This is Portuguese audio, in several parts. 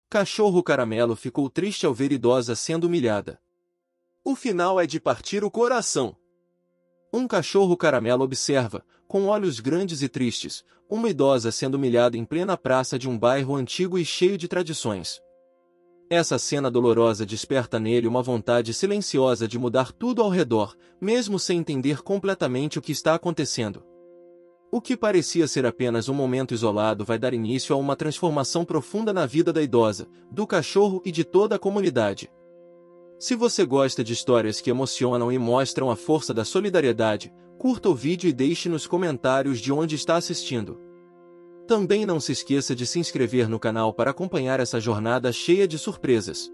Cachorro Caramelo ficou triste ao ver idosa sendo humilhada. O final é de partir o coração. Um cachorro caramelo observa, com olhos grandes e tristes, uma idosa sendo humilhada em plena praça de um bairro antigo e cheio de tradições. Essa cena dolorosa desperta nele uma vontade silenciosa de mudar tudo ao redor, mesmo sem entender completamente o que está acontecendo. O que parecia ser apenas um momento isolado vai dar início a uma transformação profunda na vida da idosa, do cachorro e de toda a comunidade. Se você gosta de histórias que emocionam e mostram a força da solidariedade, curta o vídeo e deixe nos comentários de onde está assistindo. Também não se esqueça de se inscrever no canal para acompanhar essa jornada cheia de surpresas.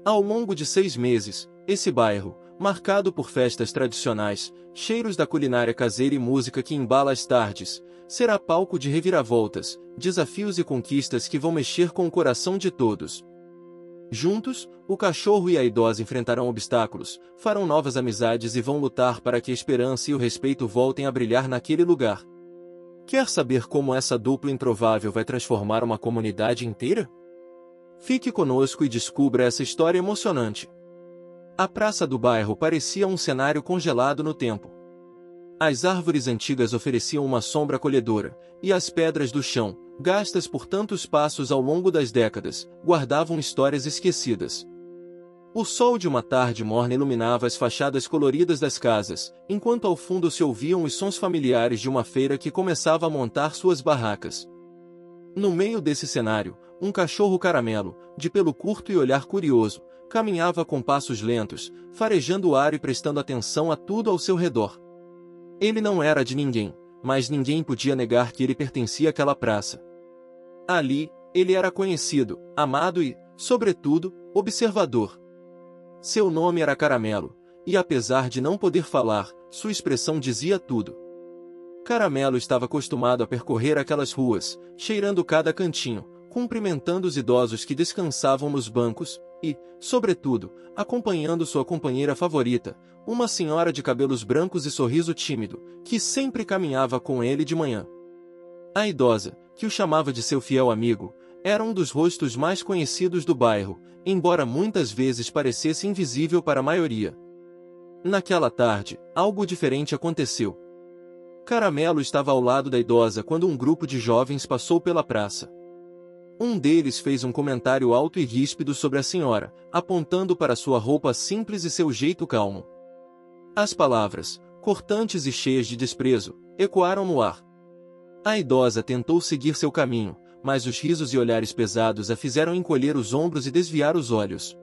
Ao longo de 6 meses, esse bairro, marcado por festas tradicionais, cheiros da culinária caseira e música que embala as tardes, será palco de reviravoltas, desafios e conquistas que vão mexer com o coração de todos. Juntos, o cachorro e a idosa enfrentarão obstáculos, farão novas amizades e vão lutar para que a esperança e o respeito voltem a brilhar naquele lugar. Quer saber como essa dupla improvável vai transformar uma comunidade inteira? Fique conosco e descubra essa história emocionante. A praça do bairro parecia um cenário congelado no tempo. As árvores antigas ofereciam uma sombra acolhedora, e as pedras do chão, gastas por tantos passos ao longo das décadas, guardavam histórias esquecidas. O sol de uma tarde morna iluminava as fachadas coloridas das casas, enquanto ao fundo se ouviam os sons familiares de uma feira que começava a montar suas barracas. No meio desse cenário, um cachorro caramelo, de pelo curto e olhar curioso, caminhava com passos lentos, farejando o ar e prestando atenção a tudo ao seu redor. Ele não era de ninguém, mas ninguém podia negar que ele pertencia àquela praça. Ali, ele era conhecido, amado e, sobretudo, observador. Seu nome era Caramelo, e apesar de não poder falar, sua expressão dizia tudo. Caramelo estava acostumado a percorrer aquelas ruas, cheirando cada cantinho, cumprimentando os idosos que descansavam nos bancos, e, sobretudo, acompanhando sua companheira favorita, uma senhora de cabelos brancos e sorriso tímido, que sempre caminhava com ele de manhã. A idosa, que o chamava de seu fiel amigo, era um dos rostos mais conhecidos do bairro, embora muitas vezes parecesse invisível para a maioria. Naquela tarde, algo diferente aconteceu. Caramelo estava ao lado da idosa quando um grupo de jovens passou pela praça. Um deles fez um comentário alto e ríspido sobre a senhora, apontando para sua roupa simples e seu jeito calmo. As palavras, cortantes e cheias de desprezo, ecoaram no ar. A idosa tentou seguir seu caminho, mas os risos e olhares pesados a fizeram encolher os ombros e desviar os olhos.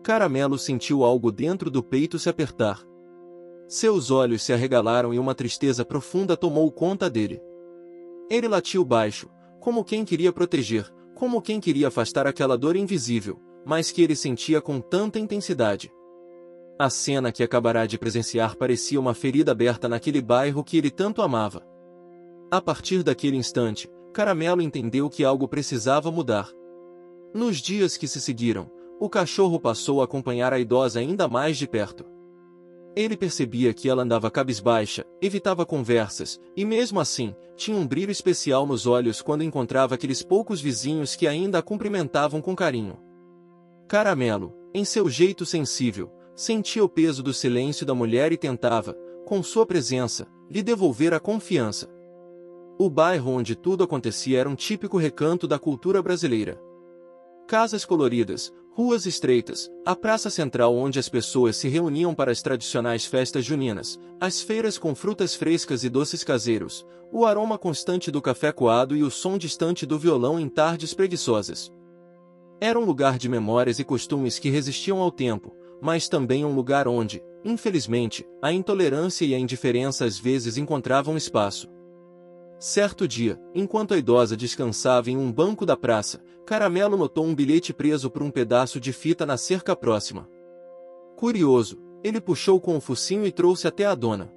Caramelo sentiu algo dentro do peito se apertar. Seus olhos se arregalaram e uma tristeza profunda tomou conta dele. Ele latiu baixo, como quem queria proteger, como quem queria afastar aquela dor invisível, mas que ele sentia com tanta intensidade. A cena que acabará de presenciar parecia uma ferida aberta naquele bairro que ele tanto amava. A partir daquele instante, Caramelo entendeu que algo precisava mudar. Nos dias que se seguiram, o cachorro passou a acompanhar a idosa ainda mais de perto. Ele percebia que ela andava cabisbaixa, evitava conversas, e mesmo assim, tinha um brilho especial nos olhos quando encontrava aqueles poucos vizinhos que ainda a cumprimentavam com carinho. Caramelo, em seu jeito sensível, sentia o peso do silêncio da mulher e tentava, com sua presença, lhe devolver a confiança. O bairro onde tudo acontecia era um típico recanto da cultura brasileira. Casas coloridas, ruas estreitas, a praça central onde as pessoas se reuniam para as tradicionais festas juninas, as feiras com frutas frescas e doces caseiros, o aroma constante do café coado e o som distante do violão em tardes preguiçosas. Era um lugar de memórias e costumes que resistiam ao tempo, mas também um lugar onde, infelizmente, a intolerância e a indiferença às vezes encontravam espaço. Certo dia, enquanto a idosa descansava em um banco da praça, Caramelo notou um bilhete preso por um pedaço de fita na cerca próxima. Curioso, ele puxou com o focinho e trouxe até a dona.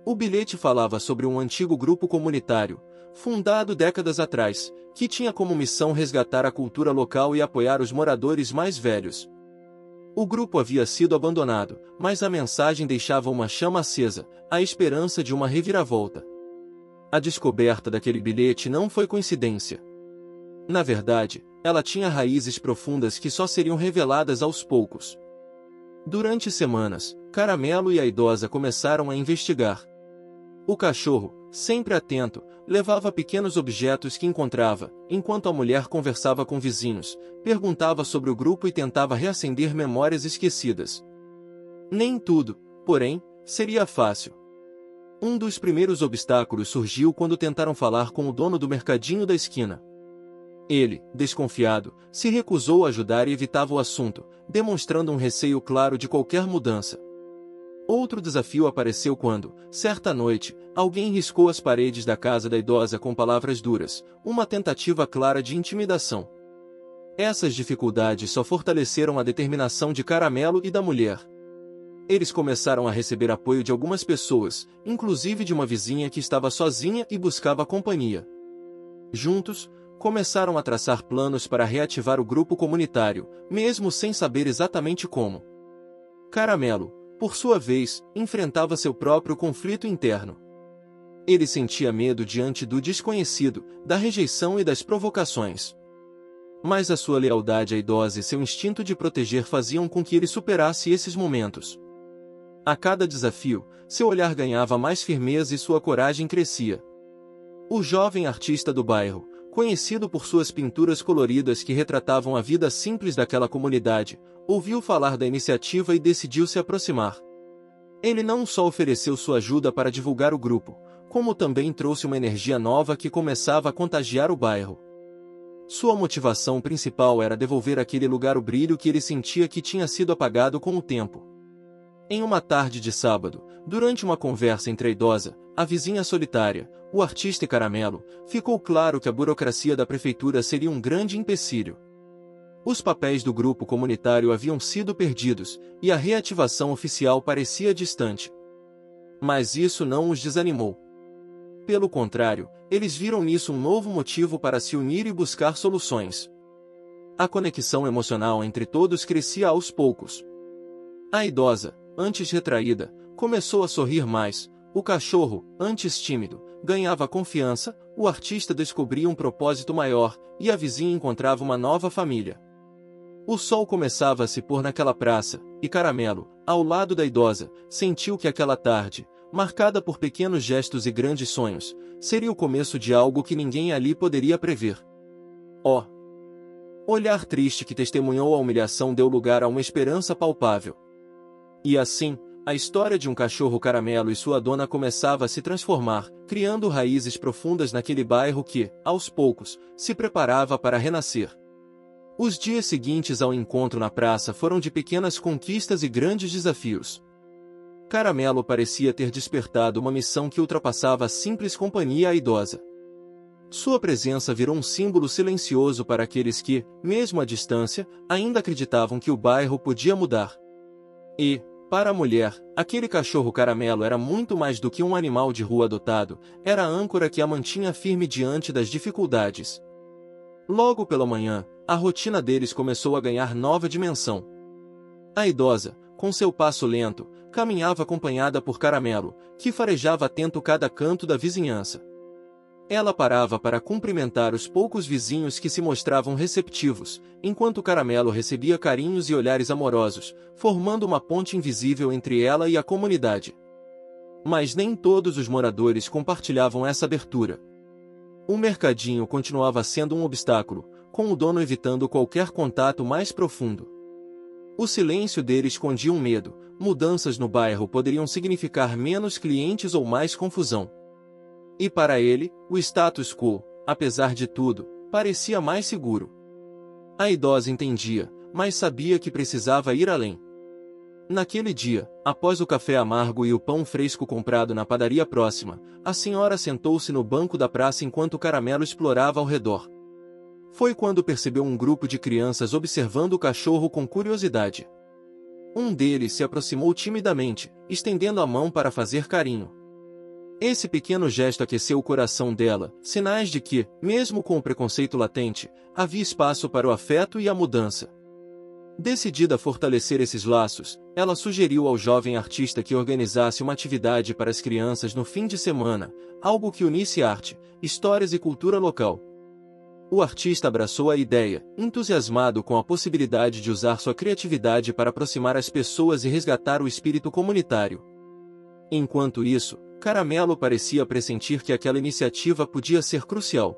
O bilhete falava sobre um antigo grupo comunitário, fundado décadas atrás, que tinha como missão resgatar a cultura local e apoiar os moradores mais velhos. O grupo havia sido abandonado, mas a mensagem deixava uma chama acesa, a esperança de uma reviravolta. A descoberta daquele bilhete não foi coincidência. Na verdade, ela tinha raízes profundas que só seriam reveladas aos poucos. Durante semanas, Caramelo e a idosa começaram a investigar. O cachorro, sempre atento, levava pequenos objetos que encontrava, enquanto a mulher conversava com vizinhos, perguntava sobre o grupo e tentava reacender memórias esquecidas. Nem tudo, porém, seria fácil. Um dos primeiros obstáculos surgiu quando tentaram falar com o dono do mercadinho da esquina. Ele, desconfiado, se recusou a ajudar e evitava o assunto, demonstrando um receio claro de qualquer mudança. Outro desafio apareceu quando, certa noite, alguém riscou as paredes da casa da idosa com palavras duras, uma tentativa clara de intimidação. Essas dificuldades só fortaleceram a determinação de Caramelo e da mulher. Eles começaram a receber apoio de algumas pessoas, inclusive de uma vizinha que estava sozinha e buscava companhia. Juntos, começaram a traçar planos para reativar o grupo comunitário, mesmo sem saber exatamente como. Caramelo, por sua vez, enfrentava seu próprio conflito interno. Ele sentia medo diante do desconhecido, da rejeição e das provocações. Mas a sua lealdade à idosa e seu instinto de proteger faziam com que ele superasse esses momentos. A cada desafio, seu olhar ganhava mais firmeza e sua coragem crescia. O jovem artista do bairro, conhecido por suas pinturas coloridas que retratavam a vida simples daquela comunidade, ouviu falar da iniciativa e decidiu se aproximar. Ele não só ofereceu sua ajuda para divulgar o grupo, como também trouxe uma energia nova que começava a contagiar o bairro. Sua motivação principal era devolver àquele lugar o brilho que ele sentia que tinha sido apagado com o tempo. Em uma tarde de sábado, durante uma conversa entre a idosa, a vizinha solitária, o artista e Caramelo, ficou claro que a burocracia da prefeitura seria um grande empecilho. Os papéis do grupo comunitário haviam sido perdidos, e a reativação oficial parecia distante. Mas isso não os desanimou. Pelo contrário, eles viram nisso um novo motivo para se unir e buscar soluções. A conexão emocional entre todos crescia aos poucos. A idosa, antes retraída, começou a sorrir mais, o cachorro, antes tímido, ganhava confiança, o artista descobria um propósito maior, e a vizinha encontrava uma nova família. O sol começava a se pôr naquela praça, e Caramelo, ao lado da idosa, sentiu que aquela tarde, marcada por pequenos gestos e grandes sonhos, seria o começo de algo que ninguém ali poderia prever. Olhar triste que testemunhou a humilhação deu lugar a uma esperança palpável. E assim, a história de um cachorro Caramelo e sua dona começava a se transformar, criando raízes profundas naquele bairro que, aos poucos, se preparava para renascer. Os dias seguintes ao encontro na praça foram de pequenas conquistas e grandes desafios. Caramelo parecia ter despertado uma missão que ultrapassava a simples companhia à idosa. Sua presença virou um símbolo silencioso para aqueles que, mesmo à distância, ainda acreditavam que o bairro podia mudar. E, para a mulher, aquele cachorro Caramelo era muito mais do que um animal de rua adotado, era a âncora que a mantinha firme diante das dificuldades. Logo pela manhã, a rotina deles começou a ganhar nova dimensão. A idosa, com seu passo lento, caminhava acompanhada por Caramelo, que farejava atento cada canto da vizinhança. Ela parava para cumprimentar os poucos vizinhos que se mostravam receptivos, enquanto Caramelo recebia carinhos e olhares amorosos, formando uma ponte invisível entre ela e a comunidade. Mas nem todos os moradores compartilhavam essa abertura. O mercadinho continuava sendo um obstáculo, com o dono evitando qualquer contato mais profundo. O silêncio dele escondia um medo: mudanças no bairro poderiam significar menos clientes ou mais confusão. E para ele, o status quo, apesar de tudo, parecia mais seguro. A idosa entendia, mas sabia que precisava ir além. Naquele dia, após o café amargo e o pão fresco comprado na padaria próxima, a senhora sentou-se no banco da praça enquanto Caramelo explorava ao redor. Foi quando percebeu um grupo de crianças observando o cachorro com curiosidade. Um deles se aproximou timidamente, estendendo a mão para fazer carinho. Esse pequeno gesto aqueceu o coração dela, sinais de que, mesmo com o preconceito latente, havia espaço para o afeto e a mudança. Decidida a fortalecer esses laços, ela sugeriu ao jovem artista que organizasse uma atividade para as crianças no fim de semana, algo que unisse arte, histórias e cultura local. O artista abraçou a ideia, entusiasmado com a possibilidade de usar sua criatividade para aproximar as pessoas e resgatar o espírito comunitário. Enquanto isso, Caramelo parecia pressentir que aquela iniciativa podia ser crucial.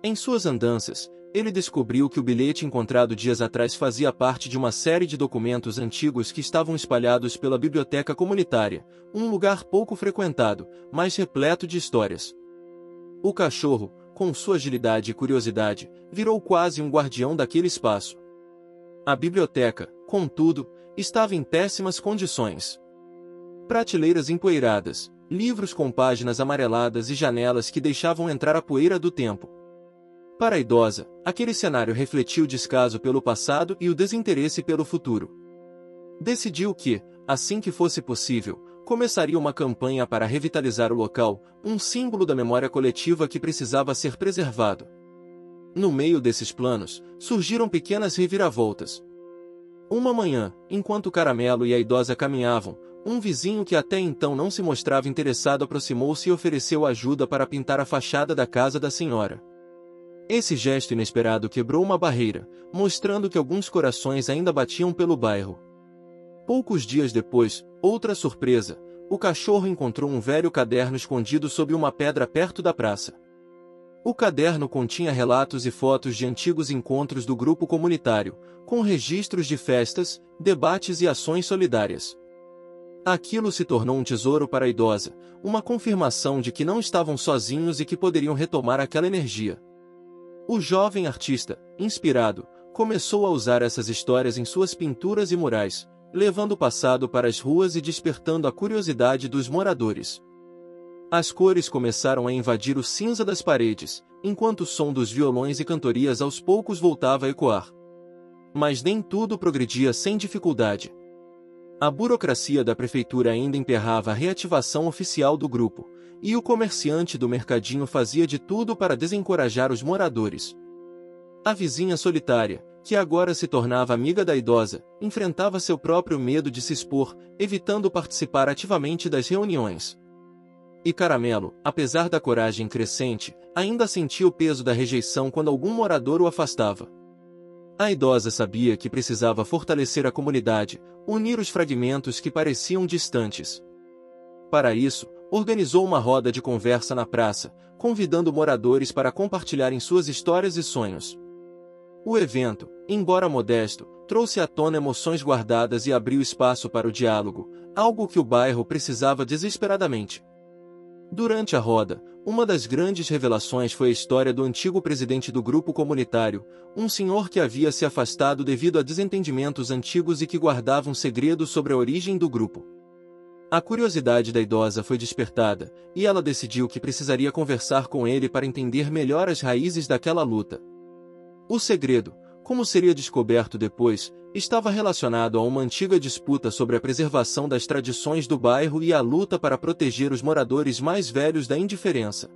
Em suas andanças, ele descobriu que o bilhete encontrado dias atrás fazia parte de uma série de documentos antigos que estavam espalhados pela biblioteca comunitária, um lugar pouco frequentado, mas repleto de histórias. O cachorro, com sua agilidade e curiosidade, virou quase um guardião daquele espaço. A biblioteca, contudo, estava em péssimas condições. Prateleiras empoeiradas, livros com páginas amareladas e janelas que deixavam entrar a poeira do tempo. Para a idosa, aquele cenário refletia o descaso pelo passado e o desinteresse pelo futuro. Decidiu que, assim que fosse possível, começaria uma campanha para revitalizar o local, um símbolo da memória coletiva que precisava ser preservado. No meio desses planos, surgiram pequenas reviravoltas. Uma manhã, enquanto Caramelo e a idosa caminhavam, um vizinho que até então não se mostrava interessado aproximou-se e ofereceu ajuda para pintar a fachada da casa da senhora. Esse gesto inesperado quebrou uma barreira, mostrando que alguns corações ainda batiam pelo bairro. Poucos dias depois, outra surpresa, o cachorro encontrou um velho caderno escondido sob uma pedra perto da praça. O caderno continha relatos e fotos de antigos encontros do grupo comunitário, com registros de festas, debates e ações solidárias. Aquilo se tornou um tesouro para a idosa, uma confirmação de que não estavam sozinhos e que poderiam retomar aquela energia. O jovem artista, inspirado, começou a usar essas histórias em suas pinturas e murais, levando o passado para as ruas e despertando a curiosidade dos moradores. As cores começaram a invadir o cinza das paredes, enquanto o som dos violões e cantorias aos poucos voltava a ecoar. Mas nem tudo progredia sem dificuldade. A burocracia da prefeitura ainda emperrava a reativação oficial do grupo, e o comerciante do mercadinho fazia de tudo para desencorajar os moradores. A vizinha solitária, que agora se tornava amiga da idosa, enfrentava seu próprio medo de se expor, evitando participar ativamente das reuniões. E Caramelo, apesar da coragem crescente, ainda sentia o peso da rejeição quando algum morador o afastava. A idosa sabia que precisava fortalecer a comunidade, unir os fragmentos que pareciam distantes. Para isso, organizou uma roda de conversa na praça, convidando moradores para compartilharem suas histórias e sonhos. O evento, embora modesto, trouxe à tona emoções guardadas e abriu espaço para o diálogo, algo que o bairro precisava desesperadamente. Durante a roda, uma das grandes revelações foi a história do antigo presidente do grupo comunitário, um senhor que havia se afastado devido a desentendimentos antigos e que guardava um segredo sobre a origem do grupo. A curiosidade da idosa foi despertada, e ela decidiu que precisaria conversar com ele para entender melhor as raízes daquela luta. O segredo, como seria descoberto depois, estava relacionado a uma antiga disputa sobre a preservação das tradições do bairro e a luta para proteger os moradores mais velhos da indiferença.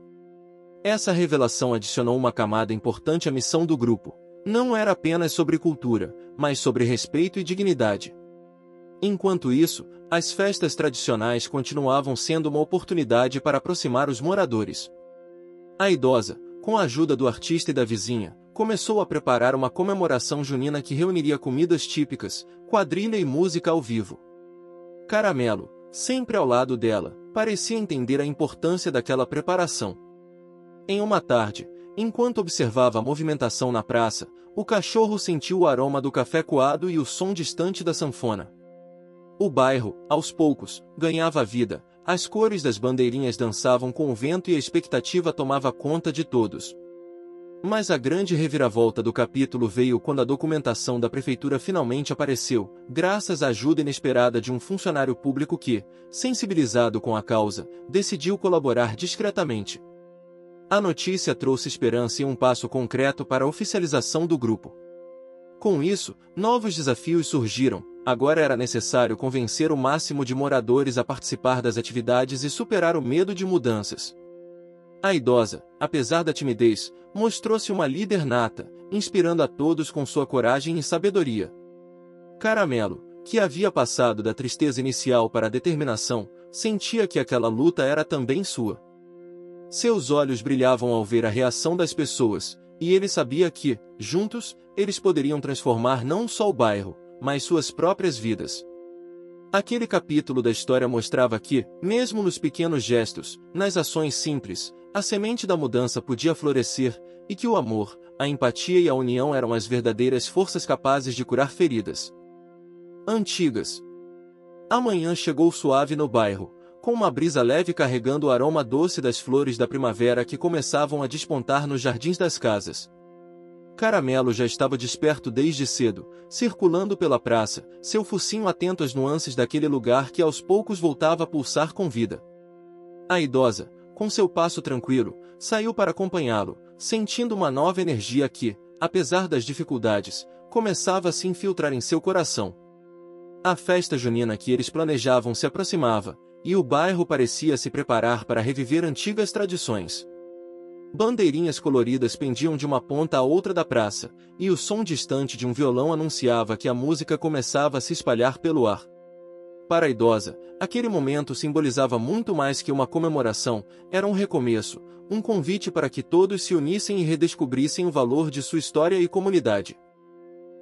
Essa revelação adicionou uma camada importante à missão do grupo. Não era apenas sobre cultura, mas sobre respeito e dignidade. Enquanto isso, as festas tradicionais continuavam sendo uma oportunidade para aproximar os moradores. A idosa, com a ajuda do artista e da vizinha, começou a preparar uma comemoração junina que reuniria comidas típicas, quadrilha e música ao vivo. Caramelo, sempre ao lado dela, parecia entender a importância daquela preparação. Em uma tarde, enquanto observava a movimentação na praça, o cachorro sentiu o aroma do café coado e o som distante da sanfona. O bairro, aos poucos, ganhava vida, as cores das bandeirinhas dançavam com o vento e a expectativa tomava conta de todos. Mas a grande reviravolta do capítulo veio quando a documentação da prefeitura finalmente apareceu, graças à ajuda inesperada de um funcionário público que, sensibilizado com a causa, decidiu colaborar discretamente. A notícia trouxe esperança e um passo concreto para a oficialização do grupo. Com isso, novos desafios surgiram. Agora era necessário convencer o máximo de moradores a participar das atividades e superar o medo de mudanças. A idosa, apesar da timidez, mostrou-se uma líder nata, inspirando a todos com sua coragem e sabedoria. Caramelo, que havia passado da tristeza inicial para a determinação, sentia que aquela luta era também sua. Seus olhos brilhavam ao ver a reação das pessoas, e ele sabia que, juntos, eles poderiam transformar não só o bairro, mas suas próprias vidas. Aquele capítulo da história mostrava que, mesmo nos pequenos gestos, nas ações simples, a semente da mudança podia florescer, e que o amor, a empatia e a união eram as verdadeiras forças capazes de curar feridas antigas. A manhã chegou suave no bairro, com uma brisa leve carregando o aroma doce das flores da primavera que começavam a despontar nos jardins das casas. Caramelo já estava desperto desde cedo, circulando pela praça, seu focinho atento às nuances daquele lugar que aos poucos voltava a pulsar com vida. A idosa, com seu passo tranquilo, saiu para acompanhá-lo, sentindo uma nova energia que, apesar das dificuldades, começava a se infiltrar em seu coração. A festa junina que eles planejavam se aproximava, e o bairro parecia se preparar para reviver antigas tradições. Bandeirinhas coloridas pendiam de uma ponta à outra da praça, e o som distante de um violão anunciava que a música começava a se espalhar pelo ar. Para a idosa, aquele momento simbolizava muito mais que uma comemoração, era um recomeço, um convite para que todos se unissem e redescobrissem o valor de sua história e comunidade.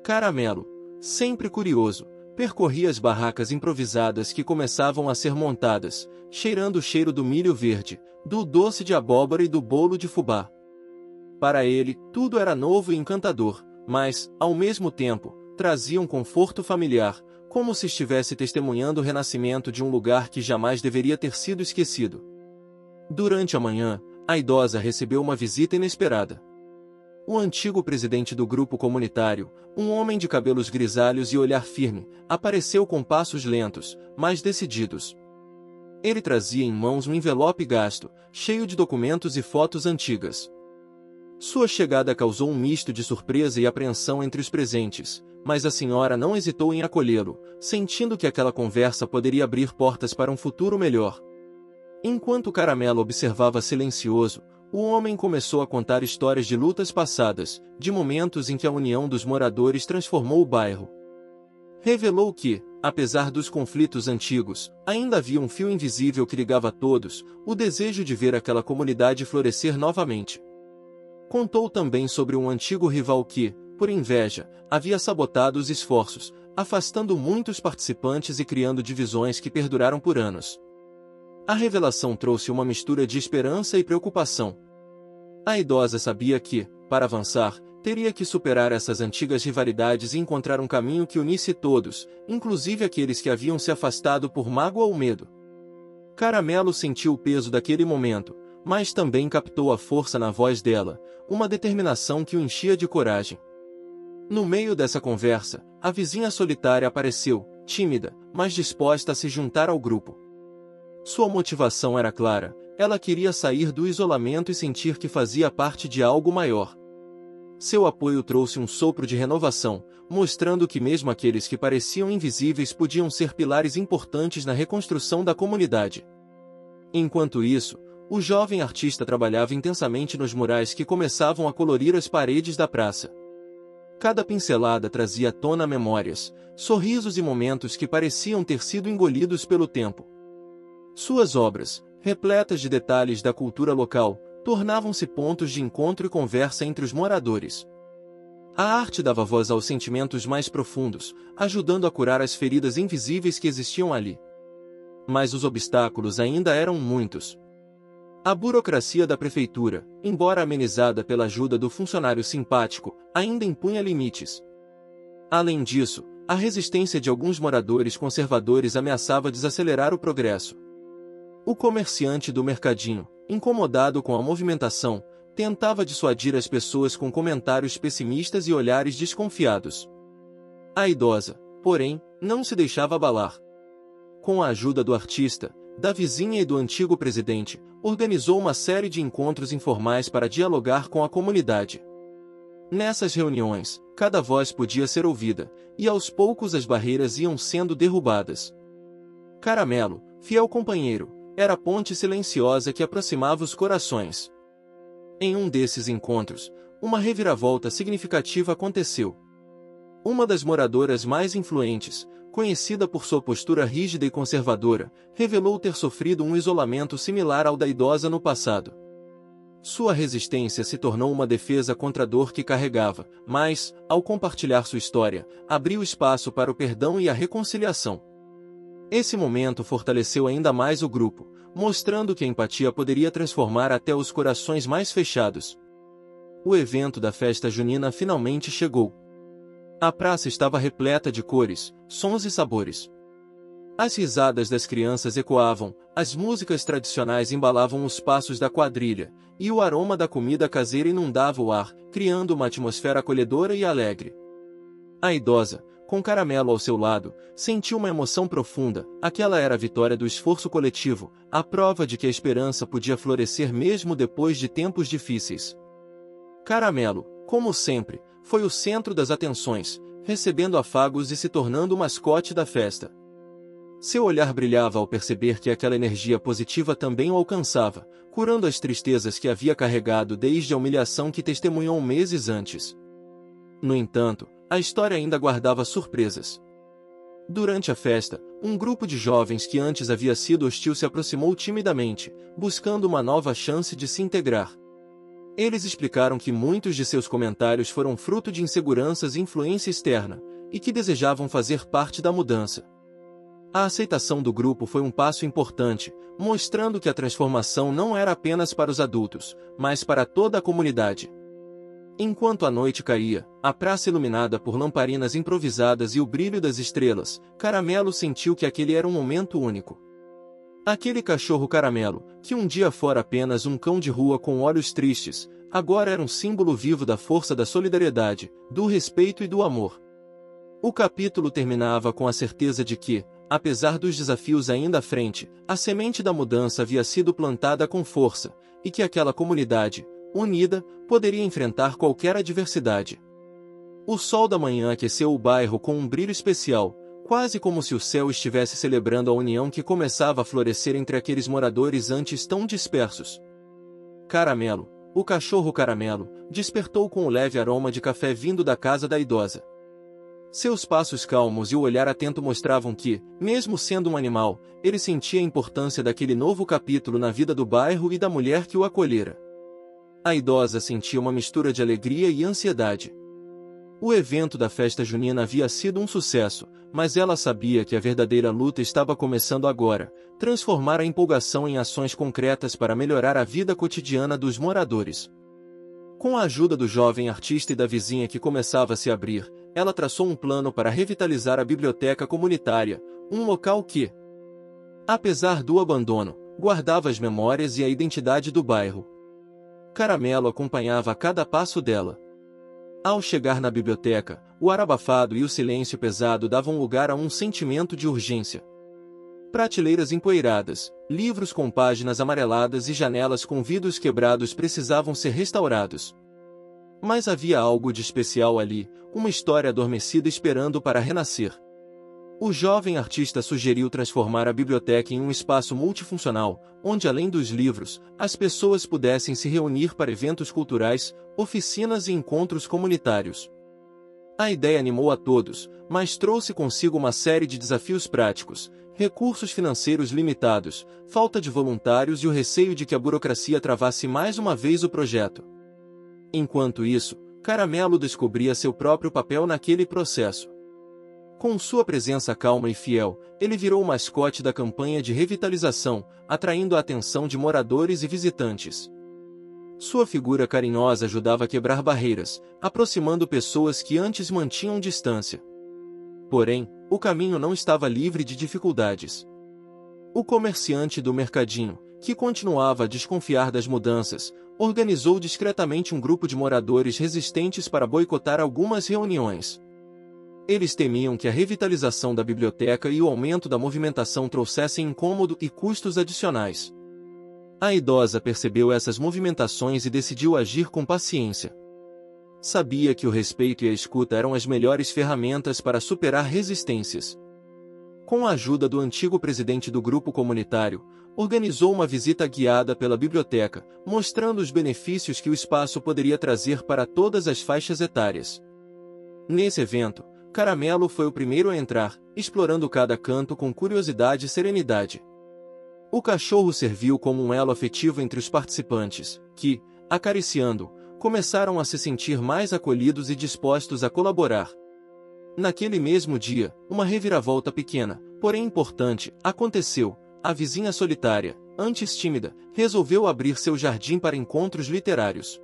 Caramelo, sempre curioso, percorria as barracas improvisadas que começavam a ser montadas, cheirando o cheiro do milho verde, do doce de abóbora e do bolo de fubá. Para ele, tudo era novo e encantador, mas, ao mesmo tempo, trazia um conforto familiar, como se estivesse testemunhando o renascimento de um lugar que jamais deveria ter sido esquecido. Durante a manhã, a idosa recebeu uma visita inesperada. O antigo presidente do grupo comunitário, um homem de cabelos grisalhos e olhar firme, apareceu com passos lentos, mas decididos. Ele trazia em mãos um envelope gasto, cheio de documentos e fotos antigas. Sua chegada causou um misto de surpresa e apreensão entre os presentes, mas a senhora não hesitou em acolhê-lo, sentindo que aquela conversa poderia abrir portas para um futuro melhor. Enquanto Caramelo observava silencioso, o homem começou a contar histórias de lutas passadas, de momentos em que a união dos moradores transformou o bairro. Revelou que, apesar dos conflitos antigos, ainda havia um fio invisível que ligava a todos, o desejo de ver aquela comunidade florescer novamente. Contou também sobre um antigo rival que, por inveja, havia sabotado os esforços, afastando muitos participantes e criando divisões que perduraram por anos. A revelação trouxe uma mistura de esperança e preocupação. A idosa sabia que, para avançar, teria que superar essas antigas rivalidades e encontrar um caminho que unisse todos, inclusive aqueles que haviam se afastado por mágoa ou medo. Caramelo sentiu o peso daquele momento, mas também captou a força na voz dela, uma determinação que o enchia de coragem. No meio dessa conversa, a vizinha solitária apareceu, tímida, mas disposta a se juntar ao grupo. Sua motivação era clara, ela queria sair do isolamento e sentir que fazia parte de algo maior. Seu apoio trouxe um sopro de renovação, mostrando que mesmo aqueles que pareciam invisíveis podiam ser pilares importantes na reconstrução da comunidade. Enquanto isso, o jovem artista trabalhava intensamente nos murais que começavam a colorir as paredes da praça. Cada pincelada trazia à tona memórias, sorrisos e momentos que pareciam ter sido engolidos pelo tempo. Suas obras, repletas de detalhes da cultura local, tornavam-se pontos de encontro e conversa entre os moradores. A arte dava voz aos sentimentos mais profundos, ajudando a curar as feridas invisíveis que existiam ali. Mas os obstáculos ainda eram muitos. A burocracia da prefeitura, embora amenizada pela ajuda do funcionário simpático, ainda impunha limites. Além disso, a resistência de alguns moradores conservadores ameaçava desacelerar o progresso. O comerciante do mercadinho, incomodado com a movimentação, tentava dissuadir as pessoas com comentários pessimistas e olhares desconfiados. A idosa, porém, não se deixava abalar. Com a ajuda do artista, da vizinha e do antigo presidente, organizou uma série de encontros informais para dialogar com a comunidade. Nessas reuniões, cada voz podia ser ouvida, e aos poucos as barreiras iam sendo derrubadas. Caramelo, fiel companheiro, era a ponte silenciosa que aproximava os corações. Em um desses encontros, uma reviravolta significativa aconteceu. Uma das moradoras mais influentes, conhecida por sua postura rígida e conservadora, revelou ter sofrido um isolamento similar ao da idosa no passado. Sua resistência se tornou uma defesa contra a dor que carregava, mas, ao compartilhar sua história, abriu espaço para o perdão e a reconciliação. Esse momento fortaleceu ainda mais o grupo, mostrando que a empatia poderia transformar até os corações mais fechados. O evento da festa junina finalmente chegou. A praça estava repleta de cores, sons e sabores. As risadas das crianças ecoavam, as músicas tradicionais embalavam os passos da quadrilha, e o aroma da comida caseira inundava o ar, criando uma atmosfera acolhedora e alegre. A idosa, com Caramelo ao seu lado, sentiu uma emoção profunda. Aquela era a vitória do esforço coletivo, a prova de que a esperança podia florescer mesmo depois de tempos difíceis. Caramelo, como sempre, foi o centro das atenções, recebendo afagos e se tornando o mascote da festa. Seu olhar brilhava ao perceber que aquela energia positiva também o alcançava, curando as tristezas que havia carregado desde a humilhação que testemunhou meses antes. No entanto, a história ainda guardava surpresas. Durante a festa, um grupo de jovens que antes havia sido hostil se aproximou timidamente, buscando uma nova chance de se integrar. Eles explicaram que muitos de seus comentários foram fruto de inseguranças e influência externa, e que desejavam fazer parte da mudança. A aceitação do grupo foi um passo importante, mostrando que a transformação não era apenas para os adultos, mas para toda a comunidade. Enquanto a noite caía, a praça iluminada por lamparinas improvisadas e o brilho das estrelas, Caramelo sentiu que aquele era um momento único. Aquele cachorro Caramelo, que um dia fora apenas um cão de rua com olhos tristes, agora era um símbolo vivo da força da solidariedade, do respeito e do amor. O capítulo terminava com a certeza de que, apesar dos desafios ainda à frente, a semente da mudança havia sido plantada com força, e que aquela comunidade, unida, poderia enfrentar qualquer adversidade. O sol da manhã aqueceu o bairro com um brilho especial, quase como se o céu estivesse celebrando a união que começava a florescer entre aqueles moradores antes tão dispersos. Caramelo, o cachorro Caramelo, despertou com o leve aroma de café vindo da casa da idosa. Seus passos calmos e o olhar atento mostravam que, mesmo sendo um animal, ele sentia a importância daquele novo capítulo na vida do bairro e da mulher que o acolhera. A idosa sentia uma mistura de alegria e ansiedade. O evento da festa junina havia sido um sucesso, mas ela sabia que a verdadeira luta estava começando agora, transformar a empolgação em ações concretas para melhorar a vida cotidiana dos moradores. Com a ajuda do jovem artista e da vizinha que começava a se abrir, ela traçou um plano para revitalizar a biblioteca comunitária, um local que, apesar do abandono, guardava as memórias e a identidade do bairro. Caramelo acompanhava a cada passo dela. Ao chegar na biblioteca, o ar abafado e o silêncio pesado davam lugar a um sentimento de urgência. Prateleiras empoeiradas, livros com páginas amareladas e janelas com vidros quebrados precisavam ser restaurados. Mas havia algo de especial ali, uma história adormecida esperando para renascer. O jovem artista sugeriu transformar a biblioteca em um espaço multifuncional, onde além dos livros, as pessoas pudessem se reunir para eventos culturais, oficinas e encontros comunitários. A ideia animou a todos, mas trouxe consigo uma série de desafios práticos, recursos financeiros limitados, falta de voluntários e o receio de que a burocracia travasse mais uma vez o projeto. Enquanto isso, Caramelo descobria seu próprio papel naquele processo. Com sua presença calma e fiel, ele virou o mascote da campanha de revitalização, atraindo a atenção de moradores e visitantes. Sua figura carinhosa ajudava a quebrar barreiras, aproximando pessoas que antes mantinham distância. Porém, o caminho não estava livre de dificuldades. O comerciante do mercadinho, que continuava a desconfiar das mudanças, organizou discretamente um grupo de moradores resistentes para boicotar algumas reuniões. Eles temiam que a revitalização da biblioteca e o aumento da movimentação trouxessem incômodo e custos adicionais. A idosa percebeu essas movimentações e decidiu agir com paciência. Sabia que o respeito e a escuta eram as melhores ferramentas para superar resistências. Com a ajuda do antigo presidente do grupo comunitário, organizou uma visita guiada pela biblioteca, mostrando os benefícios que o espaço poderia trazer para todas as faixas etárias. Nesse evento, Caramelo foi o primeiro a entrar, explorando cada canto com curiosidade e serenidade. O cachorro serviu como um elo afetivo entre os participantes, que, acariciando, começaram a se sentir mais acolhidos e dispostos a colaborar. Naquele mesmo dia, uma reviravolta pequena, porém importante, aconteceu. A vizinha solitária, antes tímida, resolveu abrir seu jardim para encontros literários.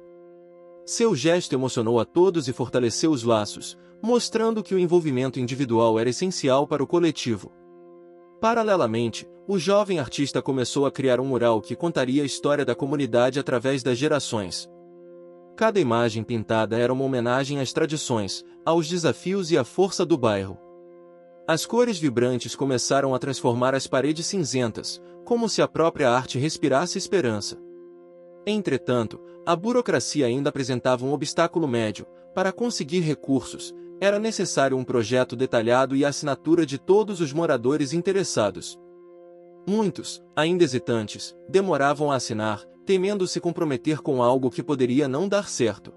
Seu gesto emocionou a todos e fortaleceu os laços, mostrando que o envolvimento individual era essencial para o coletivo. Paralelamente, o jovem artista começou a criar um mural que contaria a história da comunidade através das gerações. Cada imagem pintada era uma homenagem às tradições, aos desafios e à força do bairro. As cores vibrantes começaram a transformar as paredes cinzentas, como se a própria arte respirasse esperança. Entretanto, a burocracia ainda apresentava um obstáculo médio. Para conseguir recursos, era necessário um projeto detalhado e a assinatura de todos os moradores interessados. Muitos, ainda hesitantes, demoravam a assinar, temendo se comprometer com algo que poderia não dar certo.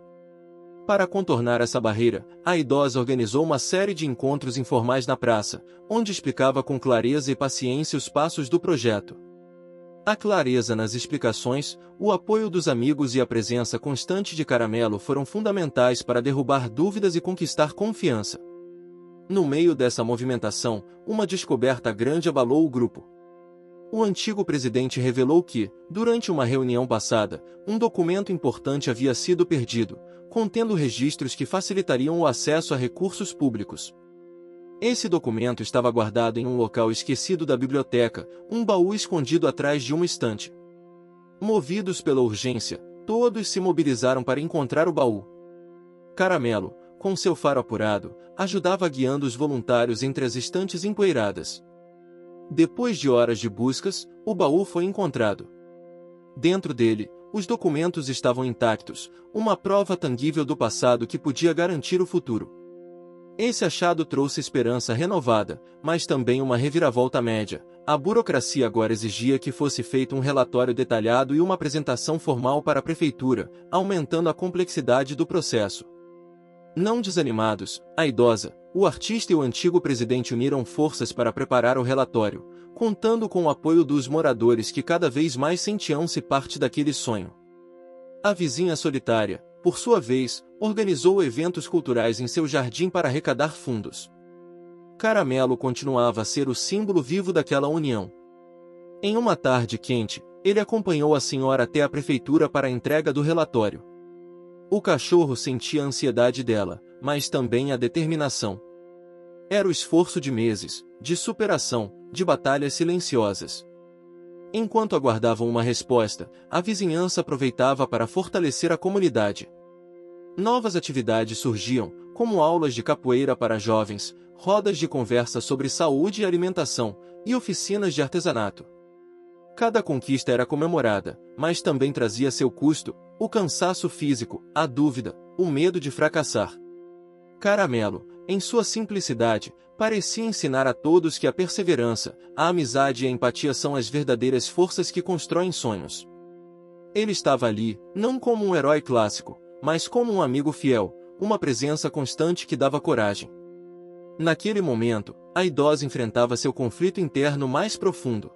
Para contornar essa barreira, a idosa organizou uma série de encontros informais na praça, onde explicava com clareza e paciência os passos do projeto. A clareza nas explicações, o apoio dos amigos e a presença constante de Caramelo foram fundamentais para derrubar dúvidas e conquistar confiança. No meio dessa movimentação, uma descoberta grande abalou o grupo. O antigo presidente revelou que, durante uma reunião passada, um documento importante havia sido perdido, contendo registros que facilitariam o acesso a recursos públicos. Esse documento estava guardado em um local esquecido da biblioteca, um baú escondido atrás de uma estante. Movidos pela urgência, todos se mobilizaram para encontrar o baú. Caramelo, com seu faro apurado, ajudava guiando os voluntários entre as estantes empoeiradas. Depois de horas de buscas, o baú foi encontrado. Dentro dele, os documentos estavam intactos, uma prova tangível do passado que podia garantir o futuro. Esse achado trouxe esperança renovada, mas também uma reviravolta média. A burocracia agora exigia que fosse feito um relatório detalhado e uma apresentação formal para a prefeitura, aumentando a complexidade do processo. Não desanimados, a idosa, o artista e o antigo presidente uniram forças para preparar o relatório, contando com o apoio dos moradores que cada vez mais sentiam-se parte daquele sonho. A vizinha solitária, por sua vez, organizou eventos culturais em seu jardim para arrecadar fundos. Caramelo continuava a ser o símbolo vivo daquela união. Em uma tarde quente, ele acompanhou a senhora até a prefeitura para a entrega do relatório. O cachorro sentia a ansiedade dela, mas também a determinação. Era o esforço de meses, de superação, de batalhas silenciosas. Enquanto aguardavam uma resposta, a vizinhança aproveitava para fortalecer a comunidade. Novas atividades surgiam, como aulas de capoeira para jovens, rodas de conversa sobre saúde e alimentação, e oficinas de artesanato. Cada conquista era comemorada, mas também trazia seu custo, o cansaço físico, a dúvida, o medo de fracassar. Caramelo, em sua simplicidade, parecia ensinar a todos que a perseverança, a amizade e a empatia são as verdadeiras forças que constroem sonhos. Ele estava ali, não como um herói clássico, mas como um amigo fiel, uma presença constante que dava coragem. Naquele momento, a idosa enfrentava seu conflito interno mais profundo.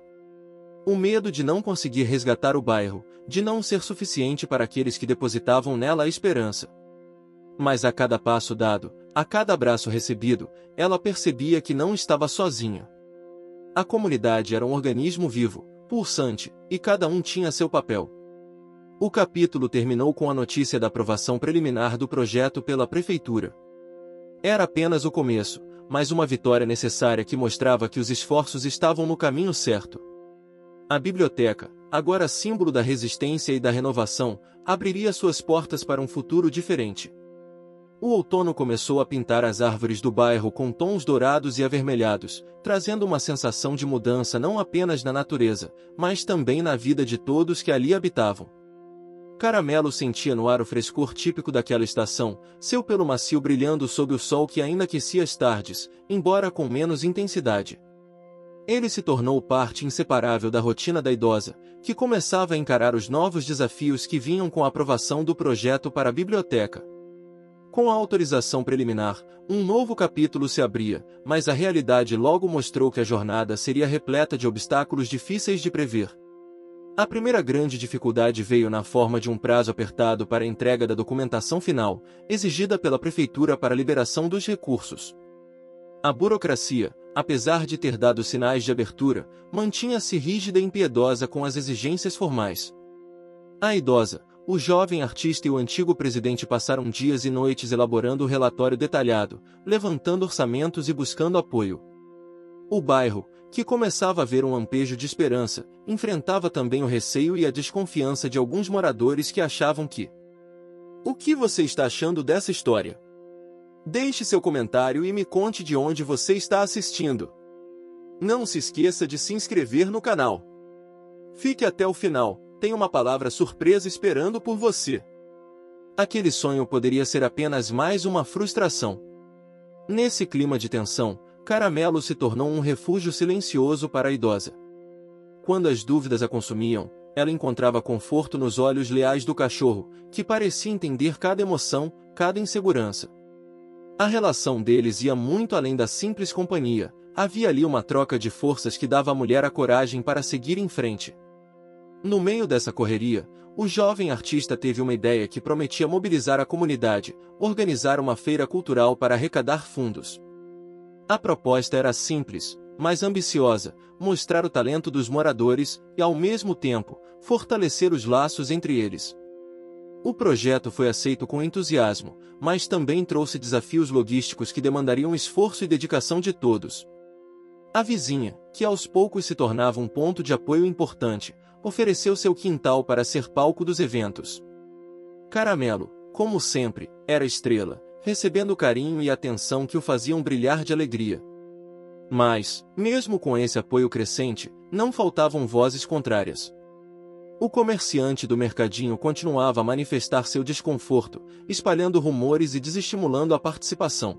O medo de não conseguir resgatar o bairro, de não ser suficiente para aqueles que depositavam nela a esperança. Mas a cada passo dado, a cada abraço recebido, ela percebia que não estava sozinha. A comunidade era um organismo vivo, pulsante, e cada um tinha seu papel. O capítulo terminou com a notícia da aprovação preliminar do projeto pela prefeitura. Era apenas o começo, mas uma vitória necessária que mostrava que os esforços estavam no caminho certo. A biblioteca, agora símbolo da resistência e da renovação, abriria suas portas para um futuro diferente. O outono começou a pintar as árvores do bairro com tons dourados e avermelhados, trazendo uma sensação de mudança não apenas na natureza, mas também na vida de todos que ali habitavam. Caramelo sentia no ar o frescor típico daquela estação, seu pelo macio brilhando sob o sol que ainda aquecia as tardes, embora com menos intensidade. Ele se tornou parte inseparável da rotina da idosa, que começava a encarar os novos desafios que vinham com a aprovação do projeto para a biblioteca. Com a autorização preliminar, um novo capítulo se abria, mas a realidade logo mostrou que a jornada seria repleta de obstáculos difíceis de prever. A primeira grande dificuldade veio na forma de um prazo apertado para a entrega da documentação final, exigida pela prefeitura para a liberação dos recursos. A burocracia, apesar de ter dado sinais de abertura, mantinha-se rígida e impiedosa com as exigências formais. A idosa, o jovem artista e o antigo presidente passaram dias e noites elaborando o relatório detalhado, levantando orçamentos e buscando apoio. O bairro, que começava a ver um lampejo de esperança, enfrentava também o receio e a desconfiança de alguns moradores que achavam que... O que você está achando dessa história? Deixe seu comentário e me conte de onde você está assistindo. Não se esqueça de se inscrever no canal. Fique até o final, tem uma palavra surpresa esperando por você. Aquele sonho poderia ser apenas mais uma frustração. Nesse clima de tensão, Caramelo se tornou um refúgio silencioso para a idosa. Quando as dúvidas a consumiam, ela encontrava conforto nos olhos leais do cachorro, que parecia entender cada emoção, cada insegurança. A relação deles ia muito além da simples companhia, havia ali uma troca de forças que dava à mulher a coragem para seguir em frente. No meio dessa correria, o jovem artista teve uma ideia que prometia mobilizar a comunidade, organizar uma feira cultural para arrecadar fundos. A proposta era simples, mas ambiciosa, mostrar o talento dos moradores e, ao mesmo tempo, fortalecer os laços entre eles. O projeto foi aceito com entusiasmo, mas também trouxe desafios logísticos que demandariam esforço e dedicação de todos. A vizinha, que aos poucos se tornava um ponto de apoio importante, ofereceu seu quintal para ser palco dos eventos. Caramelo, como sempre, era estrela, recebendo o carinho e atenção que o faziam brilhar de alegria. Mas, mesmo com esse apoio crescente, não faltavam vozes contrárias. O comerciante do mercadinho continuava a manifestar seu desconforto, espalhando rumores e desestimulando a participação.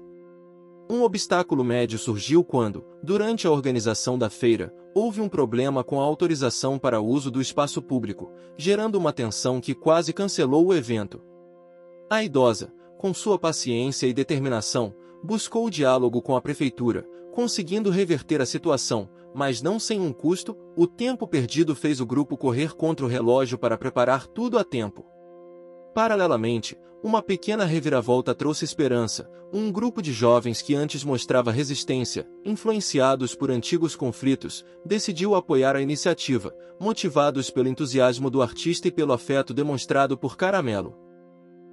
Um obstáculo médio surgiu quando, durante a organização da feira, houve um problema com a autorização para o uso do espaço público, gerando uma tensão que quase cancelou o evento. A idosa, com sua paciência e determinação, buscou o diálogo com a prefeitura, conseguindo reverter a situação, mas não sem um custo. O tempo perdido fez o grupo correr contra o relógio para preparar tudo a tempo. Paralelamente, uma pequena reviravolta trouxe esperança. Um grupo de jovens que antes mostrava resistência, influenciados por antigos conflitos, decidiu apoiar a iniciativa, motivados pelo entusiasmo do artista e pelo afeto demonstrado por Caramelo.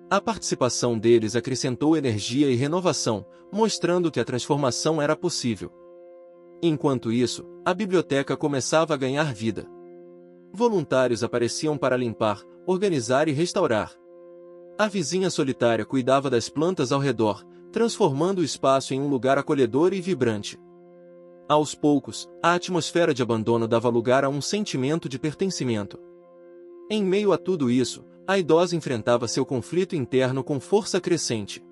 A participação deles acrescentou energia e renovação, mostrando que a transformação era possível. Enquanto isso, a biblioteca começava a ganhar vida. Voluntários apareciam para limpar, organizar e restaurar. A vizinha solitária cuidava das plantas ao redor, transformando o espaço em um lugar acolhedor e vibrante. Aos poucos, a atmosfera de abandono dava lugar a um sentimento de pertencimento. Em meio a tudo isso, a idosa enfrentava seu conflito interno com força crescente.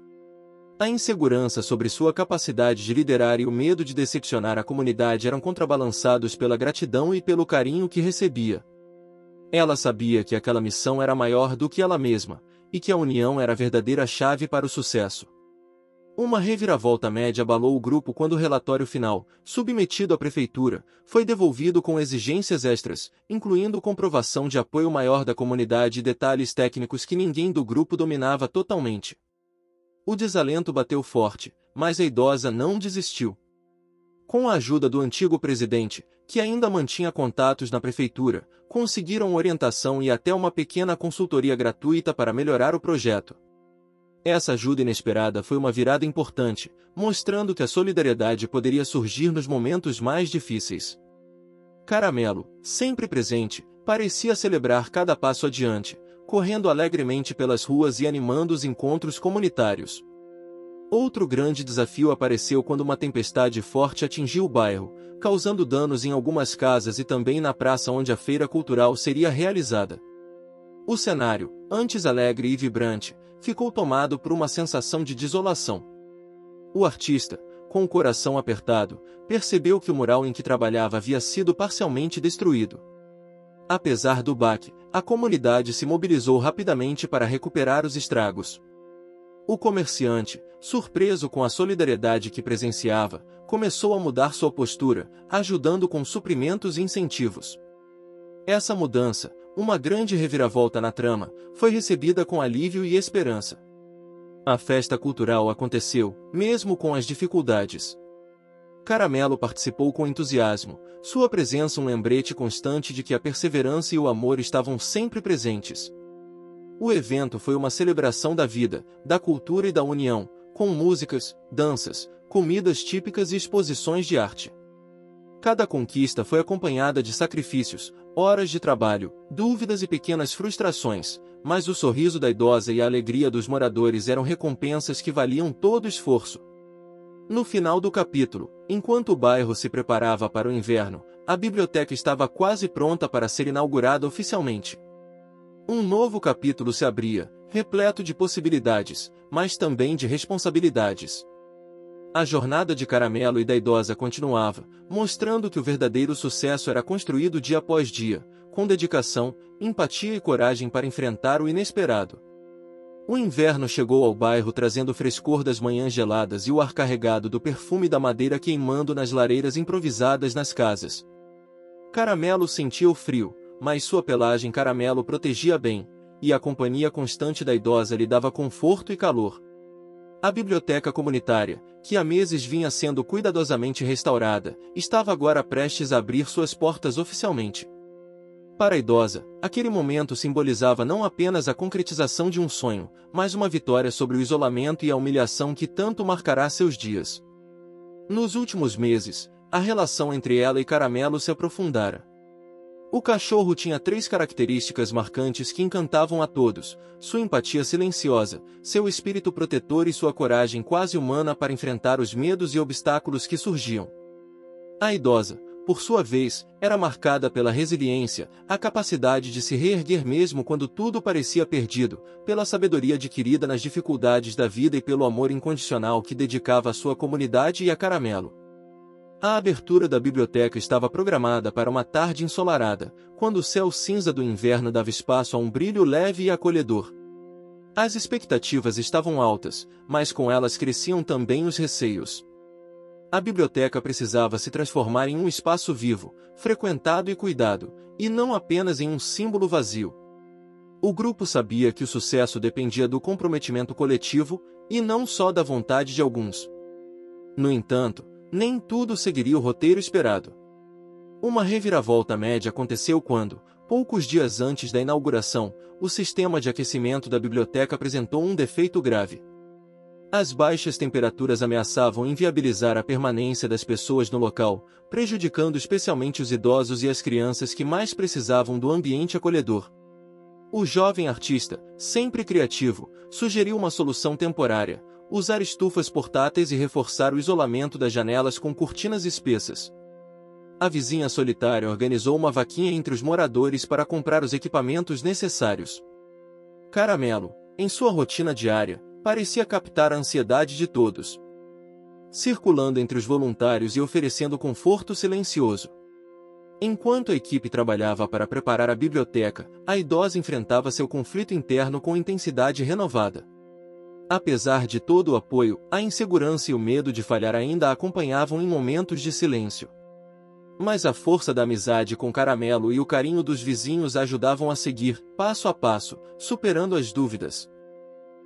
A insegurança sobre sua capacidade de liderar e o medo de decepcionar a comunidade eram contrabalançados pela gratidão e pelo carinho que recebia. Ela sabia que aquela missão era maior do que ela mesma, e que a união era a verdadeira chave para o sucesso. Uma reviravolta média abalou o grupo quando o relatório final, submetido à prefeitura, foi devolvido com exigências extras, incluindo comprovação de apoio maior da comunidade e detalhes técnicos que ninguém do grupo dominava totalmente. O desalento bateu forte, mas a idosa não desistiu. Com a ajuda do antigo presidente, que ainda mantinha contatos na prefeitura, conseguiram orientação e até uma pequena consultoria gratuita para melhorar o projeto. Essa ajuda inesperada foi uma virada importante, mostrando que a solidariedade poderia surgir nos momentos mais difíceis. Caramelo, sempre presente, parecia celebrar cada passo adiante, correndo alegremente pelas ruas e animando os encontros comunitários. Outro grande desafio apareceu quando uma tempestade forte atingiu o bairro, causando danos em algumas casas e também na praça onde a feira cultural seria realizada. O cenário, antes alegre e vibrante, ficou tomado por uma sensação de desolação. O artista, com o coração apertado, percebeu que o mural em que trabalhava havia sido parcialmente destruído. Apesar do baque, a comunidade se mobilizou rapidamente para recuperar os estragos. O comerciante, surpreso com a solidariedade que presenciava, começou a mudar sua postura, ajudando com suprimentos e incentivos. Essa mudança, uma grande reviravolta na trama, foi recebida com alívio e esperança. A festa cultural aconteceu, mesmo com as dificuldades. Caramelo participou com entusiasmo, sua presença um lembrete constante de que a perseverança e o amor estavam sempre presentes. O evento foi uma celebração da vida, da cultura e da união, com músicas, danças, comidas típicas e exposições de arte. Cada conquista foi acompanhada de sacrifícios, horas de trabalho, dúvidas e pequenas frustrações, mas o sorriso da idosa e a alegria dos moradores eram recompensas que valiam todo o esforço. No final do capítulo, enquanto o bairro se preparava para o inverno, a biblioteca estava quase pronta para ser inaugurada oficialmente. Um novo capítulo se abria, repleto de possibilidades, mas também de responsabilidades. A jornada de Caramelo e da idosa continuava, mostrando que o verdadeiro sucesso era construído dia após dia, com dedicação, empatia e coragem para enfrentar o inesperado. O inverno chegou ao bairro trazendo o frescor das manhãs geladas e o ar carregado do perfume da madeira queimando nas lareiras improvisadas nas casas. Caramelo sentia o frio, mas sua pelagem caramelo protegia bem, e a companhia constante da idosa lhe dava conforto e calor. A biblioteca comunitária, que há meses vinha sendo cuidadosamente restaurada, estava agora prestes a abrir suas portas oficialmente. Para a idosa, aquele momento simbolizava não apenas a concretização de um sonho, mas uma vitória sobre o isolamento e a humilhação que tanto marcará seus dias. Nos últimos meses, a relação entre ela e Caramelo se aprofundara. O cachorro tinha 3 características marcantes que encantavam a todos: sua empatia silenciosa, seu espírito protetor e sua coragem quase humana para enfrentar os medos e obstáculos que surgiam. A idosa, por sua vez, era marcada pela resiliência, a capacidade de se reerguer mesmo quando tudo parecia perdido, pela sabedoria adquirida nas dificuldades da vida e pelo amor incondicional que dedicava à sua comunidade e a Caramelo. A abertura da biblioteca estava programada para uma tarde ensolarada, quando o céu cinza do inverno dava espaço a um brilho leve e acolhedor. As expectativas estavam altas, mas com elas cresciam também os receios. A biblioteca precisava se transformar em um espaço vivo, frequentado e cuidado, e não apenas em um símbolo vazio. O grupo sabia que o sucesso dependia do comprometimento coletivo, e não só da vontade de alguns. No entanto, nem tudo seguiria o roteiro esperado. Uma reviravolta média aconteceu quando, poucos dias antes da inauguração, o sistema de aquecimento da biblioteca apresentou um defeito grave. As baixas temperaturas ameaçavam inviabilizar a permanência das pessoas no local, prejudicando especialmente os idosos e as crianças que mais precisavam do ambiente acolhedor. O jovem artista, sempre criativo, sugeriu uma solução temporária: usar estufas portáteis e reforçar o isolamento das janelas com cortinas espessas. A vizinha solitária organizou uma vaquinha entre os moradores para comprar os equipamentos necessários. Caramelo, em sua rotina diária, parecia captar a ansiedade de todos, circulando entre os voluntários e oferecendo conforto silencioso. Enquanto a equipe trabalhava para preparar a biblioteca, a idosa enfrentava seu conflito interno com intensidade renovada. Apesar de todo o apoio, a insegurança e o medo de falhar ainda a acompanhavam em momentos de silêncio. Mas a força da amizade com Caramelo e o carinho dos vizinhos a ajudavam a seguir, passo a passo, superando as dúvidas.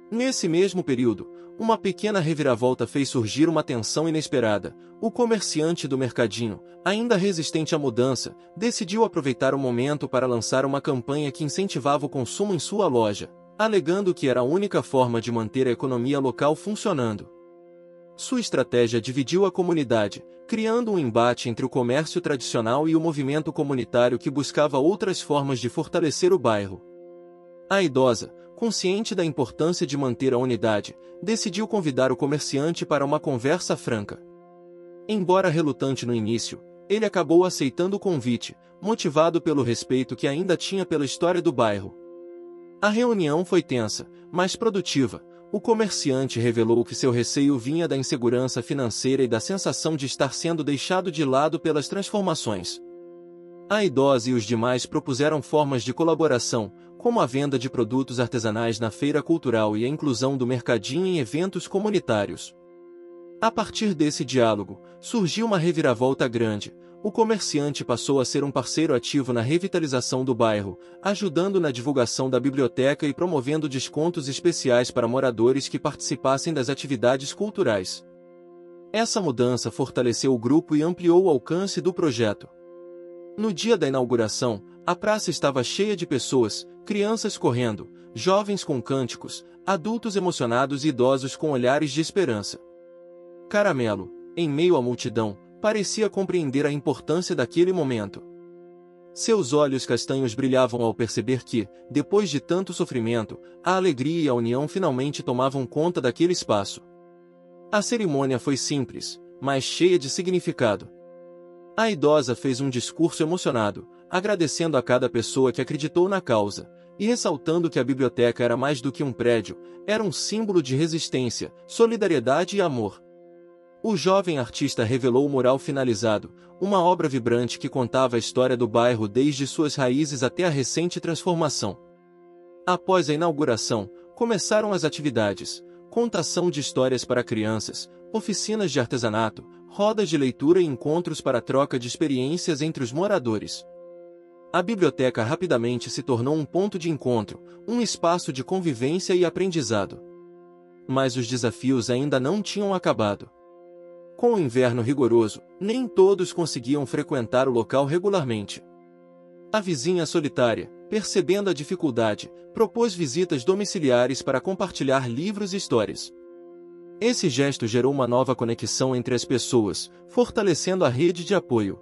Nesse mesmo período, uma pequena reviravolta fez surgir uma tensão inesperada. O comerciante do mercadinho, ainda resistente à mudança, decidiu aproveitar o momento para lançar uma campanha que incentivava o consumo em sua loja, alegando que era a única forma de manter a economia local funcionando. Sua estratégia dividiu a comunidade, criando um embate entre o comércio tradicional e o movimento comunitário que buscava outras formas de fortalecer o bairro. A idosa, consciente da importância de manter a unidade, decidiu convidar o comerciante para uma conversa franca. Embora relutante no início, ele acabou aceitando o convite, motivado pelo respeito que ainda tinha pela história do bairro. A reunião foi tensa, mas produtiva. O comerciante revelou que seu receio vinha da insegurança financeira e da sensação de estar sendo deixado de lado pelas transformações. A idosa e os demais propuseram formas de colaboração, como a venda de produtos artesanais na feira cultural e a inclusão do mercadinho em eventos comunitários. A partir desse diálogo, surgiu uma reviravolta grande. o comerciante passou a ser um parceiro ativo na revitalização do bairro, ajudando na divulgação da biblioteca e promovendo descontos especiais para moradores que participassem das atividades culturais. Essa mudança fortaleceu o grupo e ampliou o alcance do projeto. No dia da inauguração, a praça estava cheia de pessoas, crianças correndo, jovens com cânticos, adultos emocionados e idosos com olhares de esperança. Caramelo, em meio à multidão, parecia compreender a importância daquele momento. Seus olhos castanhos brilhavam ao perceber que, depois de tanto sofrimento, a alegria e a união finalmente tomavam conta daquele espaço. A cerimônia foi simples, mas cheia de significado. A idosa fez um discurso emocionado, agradecendo a cada pessoa que acreditou na causa, e ressaltando que a biblioteca era mais do que um prédio, era um símbolo de resistência, solidariedade e amor. O jovem artista revelou o mural finalizado, uma obra vibrante que contava a história do bairro desde suas raízes até a recente transformação. Após a inauguração, começaram as atividades: contação de histórias para crianças, oficinas de artesanato, rodas de leitura e encontros para troca de experiências entre os moradores. A biblioteca rapidamente se tornou um ponto de encontro, um espaço de convivência e aprendizado. Mas os desafios ainda não tinham acabado. Com o inverno rigoroso, nem todos conseguiam frequentar o local regularmente. A vizinha solitária, percebendo a dificuldade, propôs visitas domiciliares para compartilhar livros e histórias. Esse gesto gerou uma nova conexão entre as pessoas, fortalecendo a rede de apoio.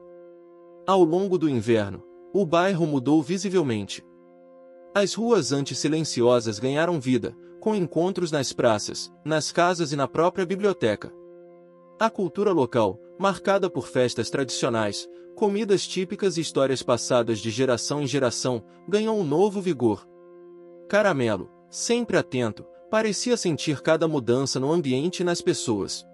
Ao longo do inverno, o bairro mudou visivelmente. As ruas antes silenciosas ganharam vida, com encontros nas praças, nas casas e na própria biblioteca. A cultura local, marcada por festas tradicionais, comidas típicas e histórias passadas de geração em geração, ganhou um novo vigor. Caramelo, sempre atento, parecia sentir cada mudança no ambiente e nas pessoas.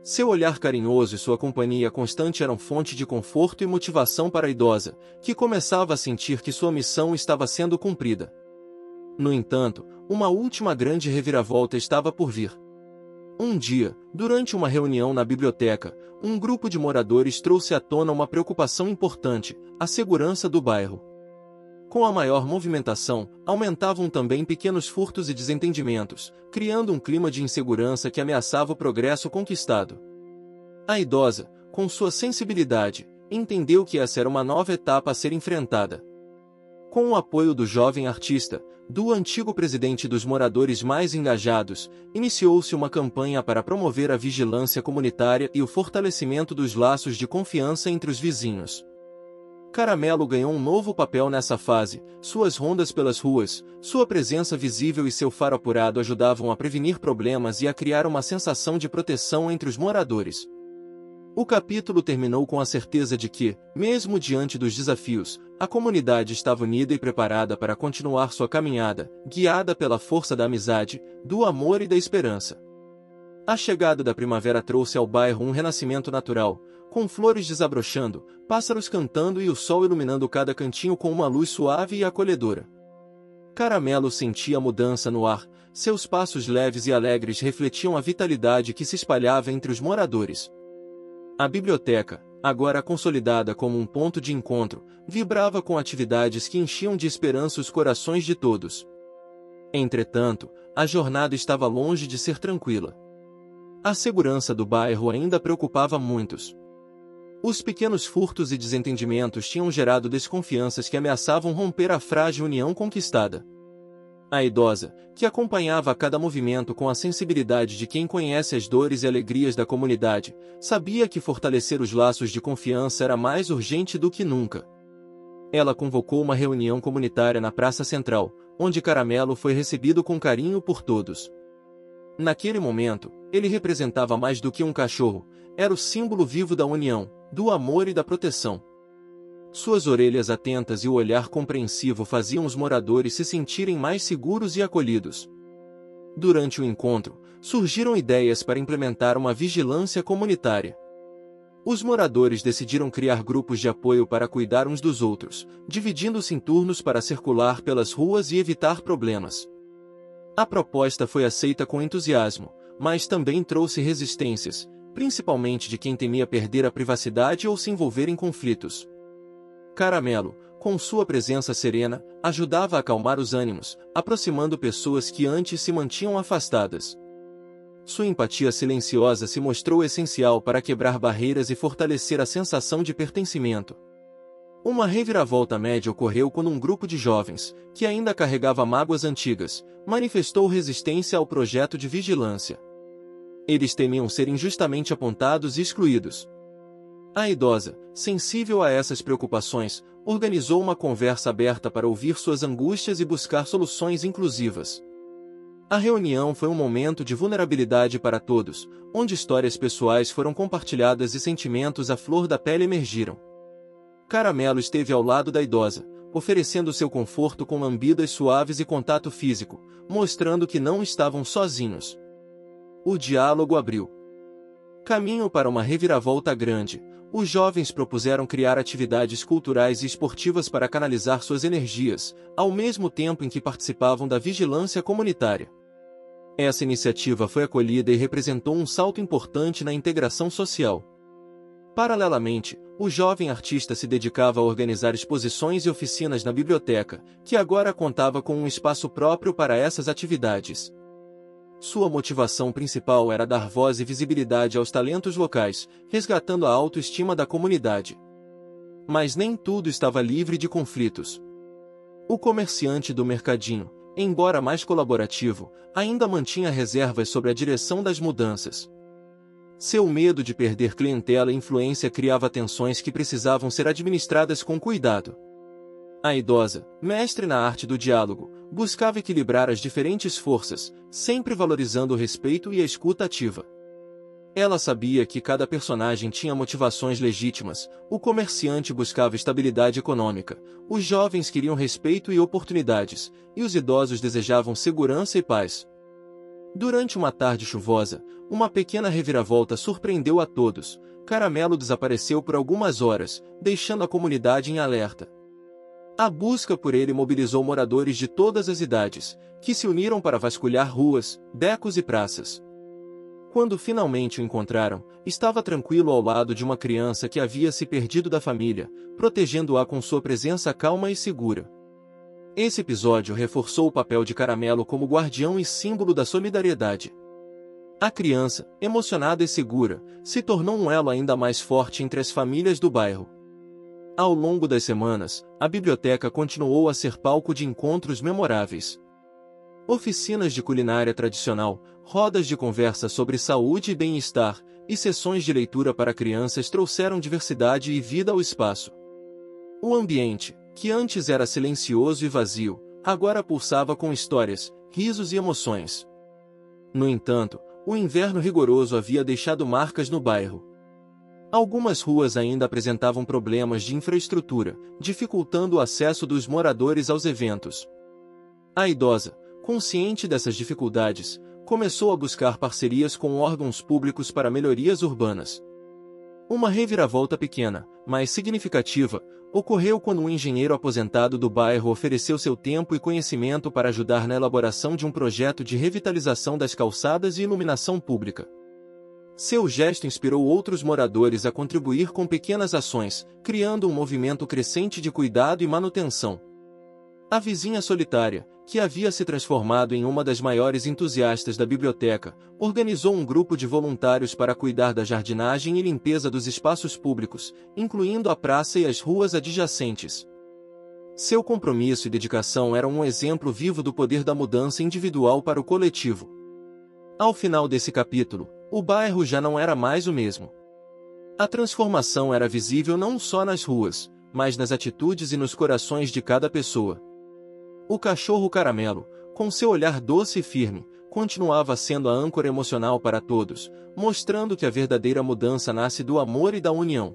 Seu olhar carinhoso e sua companhia constante eram fonte de conforto e motivação para a idosa, que começava a sentir que sua missão estava sendo cumprida. No entanto, uma última grande reviravolta estava por vir. Um dia, durante uma reunião na biblioteca, um grupo de moradores trouxe à tona uma preocupação importante: a segurança do bairro. Com a maior movimentação, aumentavam também pequenos furtos e desentendimentos, criando um clima de insegurança que ameaçava o progresso conquistado. A idosa, com sua sensibilidade, entendeu que essa era uma nova etapa a ser enfrentada. Com o apoio do jovem artista, do antigo presidente dos moradores mais engajados, iniciou-se uma campanha para promover a vigilância comunitária e o fortalecimento dos laços de confiança entre os vizinhos. Caramelo ganhou um novo papel nessa fase: suas rondas pelas ruas, sua presença visível e seu faro apurado ajudavam a prevenir problemas e a criar uma sensação de proteção entre os moradores. O capítulo terminou com a certeza de que, mesmo diante dos desafios, a comunidade estava unida e preparada para continuar sua caminhada, guiada pela força da amizade, do amor e da esperança. A chegada da primavera trouxe ao bairro um renascimento natural, com flores desabrochando, pássaros cantando e o sol iluminando cada cantinho com uma luz suave e acolhedora. Caramelo sentia a mudança no ar, seus passos leves e alegres refletiam a vitalidade que se espalhava entre os moradores. A biblioteca, agora consolidada como um ponto de encontro, vibrava com atividades que enchiam de esperança os corações de todos. Entretanto, a jornada estava longe de ser tranquila. A segurança do bairro ainda preocupava muitos. Os pequenos furtos e desentendimentos tinham gerado desconfianças que ameaçavam romper a frágil união conquistada. A idosa, que acompanhava cada movimento com a sensibilidade de quem conhece as dores e alegrias da comunidade, sabia que fortalecer os laços de confiança era mais urgente do que nunca. Ela convocou uma reunião comunitária na Praça Central, onde Caramelo foi recebido com carinho por todos. Naquele momento, ele representava mais do que um cachorro, era o símbolo vivo da união, do amor e da proteção. Suas orelhas atentas e o olhar compreensivo faziam os moradores se sentirem mais seguros e acolhidos. Durante o encontro, surgiram ideias para implementar uma vigilância comunitária. Os moradores decidiram criar grupos de apoio para cuidar uns dos outros, dividindo-se em turnos para circular pelas ruas e evitar problemas. A proposta foi aceita com entusiasmo, mas também trouxe resistências. principalmente de quem temia perder a privacidade ou se envolver em conflitos. Caramelo, com sua presença serena, ajudava a acalmar os ânimos, aproximando pessoas que antes se mantinham afastadas. Sua empatia silenciosa se mostrou essencial para quebrar barreiras e fortalecer a sensação de pertencimento. Uma reviravolta média ocorreu quando um grupo de jovens, que ainda carregava mágoas antigas, manifestou resistência ao projeto de vigilância. Eles temiam ser injustamente apontados e excluídos. A idosa, sensível a essas preocupações, organizou uma conversa aberta para ouvir suas angústias e buscar soluções inclusivas. A reunião foi um momento de vulnerabilidade para todos, onde histórias pessoais foram compartilhadas e sentimentos à flor da pele emergiram. Caramelo esteve ao lado da idosa, oferecendo seu conforto com lambidas suaves e contato físico, mostrando que não estavam sozinhos. O diálogo abriu caminho para uma reviravolta grande. Os jovens propuseram criar atividades culturais e esportivas para canalizar suas energias, ao mesmo tempo em que participavam da vigilância comunitária. Essa iniciativa foi acolhida e representou um salto importante na integração social. Paralelamente, o jovem artista se dedicava a organizar exposições e oficinas na biblioteca, que agora contava com um espaço próprio para essas atividades. Sua motivação principal era dar voz e visibilidade aos talentos locais, resgatando a autoestima da comunidade. Mas nem tudo estava livre de conflitos. O comerciante do mercadinho, embora mais colaborativo, ainda mantinha reservas sobre a direção das mudanças. Seu medo de perder clientela e influência criava tensões que precisavam ser administradas com cuidado. A idosa, mestre na arte do diálogo, buscava equilibrar as diferentes forças, sempre valorizando o respeito e a escuta ativa. Ela sabia que cada personagem tinha motivações legítimas, o comerciante buscava estabilidade econômica, os jovens queriam respeito e oportunidades, e os idosos desejavam segurança e paz. Durante uma tarde chuvosa, uma pequena reviravolta surpreendeu a todos. Caramelo desapareceu por algumas horas, deixando a comunidade em alerta. A busca por ele mobilizou moradores de todas as idades, que se uniram para vasculhar ruas, becos e praças. Quando finalmente o encontraram, estava tranquilo ao lado de uma criança que havia se perdido da família, protegendo-a com sua presença calma e segura. Esse episódio reforçou o papel de Caramelo como guardião e símbolo da solidariedade. A criança, emocionada e segura, se tornou um elo ainda mais forte entre as famílias do bairro. Ao longo das semanas, a biblioteca continuou a ser palco de encontros memoráveis. Oficinas de culinária tradicional, rodas de conversa sobre saúde e bem-estar, e sessões de leitura para crianças trouxeram diversidade e vida ao espaço. O ambiente, que antes era silencioso e vazio, agora pulsava com histórias, risos e emoções. No entanto, o inverno rigoroso havia deixado marcas no bairro. Algumas ruas ainda apresentavam problemas de infraestrutura, dificultando o acesso dos moradores aos eventos. A idosa, consciente dessas dificuldades, começou a buscar parcerias com órgãos públicos para melhorias urbanas. Uma reviravolta pequena, mas significativa, ocorreu quando um engenheiro aposentado do bairro ofereceu seu tempo e conhecimento para ajudar na elaboração de um projeto de revitalização das calçadas e iluminação pública. Seu gesto inspirou outros moradores a contribuir com pequenas ações, criando um movimento crescente de cuidado e manutenção. A vizinha solitária, que havia se transformado em uma das maiores entusiastas da biblioteca, organizou um grupo de voluntários para cuidar da jardinagem e limpeza dos espaços públicos, incluindo a praça e as ruas adjacentes. Seu compromisso e dedicação eram um exemplo vivo do poder da mudança individual para o coletivo. Ao final desse capítulo, o bairro já não era mais o mesmo. A transformação era visível não só nas ruas, mas nas atitudes e nos corações de cada pessoa. O cachorro Caramelo, com seu olhar doce e firme, continuava sendo a âncora emocional para todos, mostrando que a verdadeira mudança nasce do amor e da união.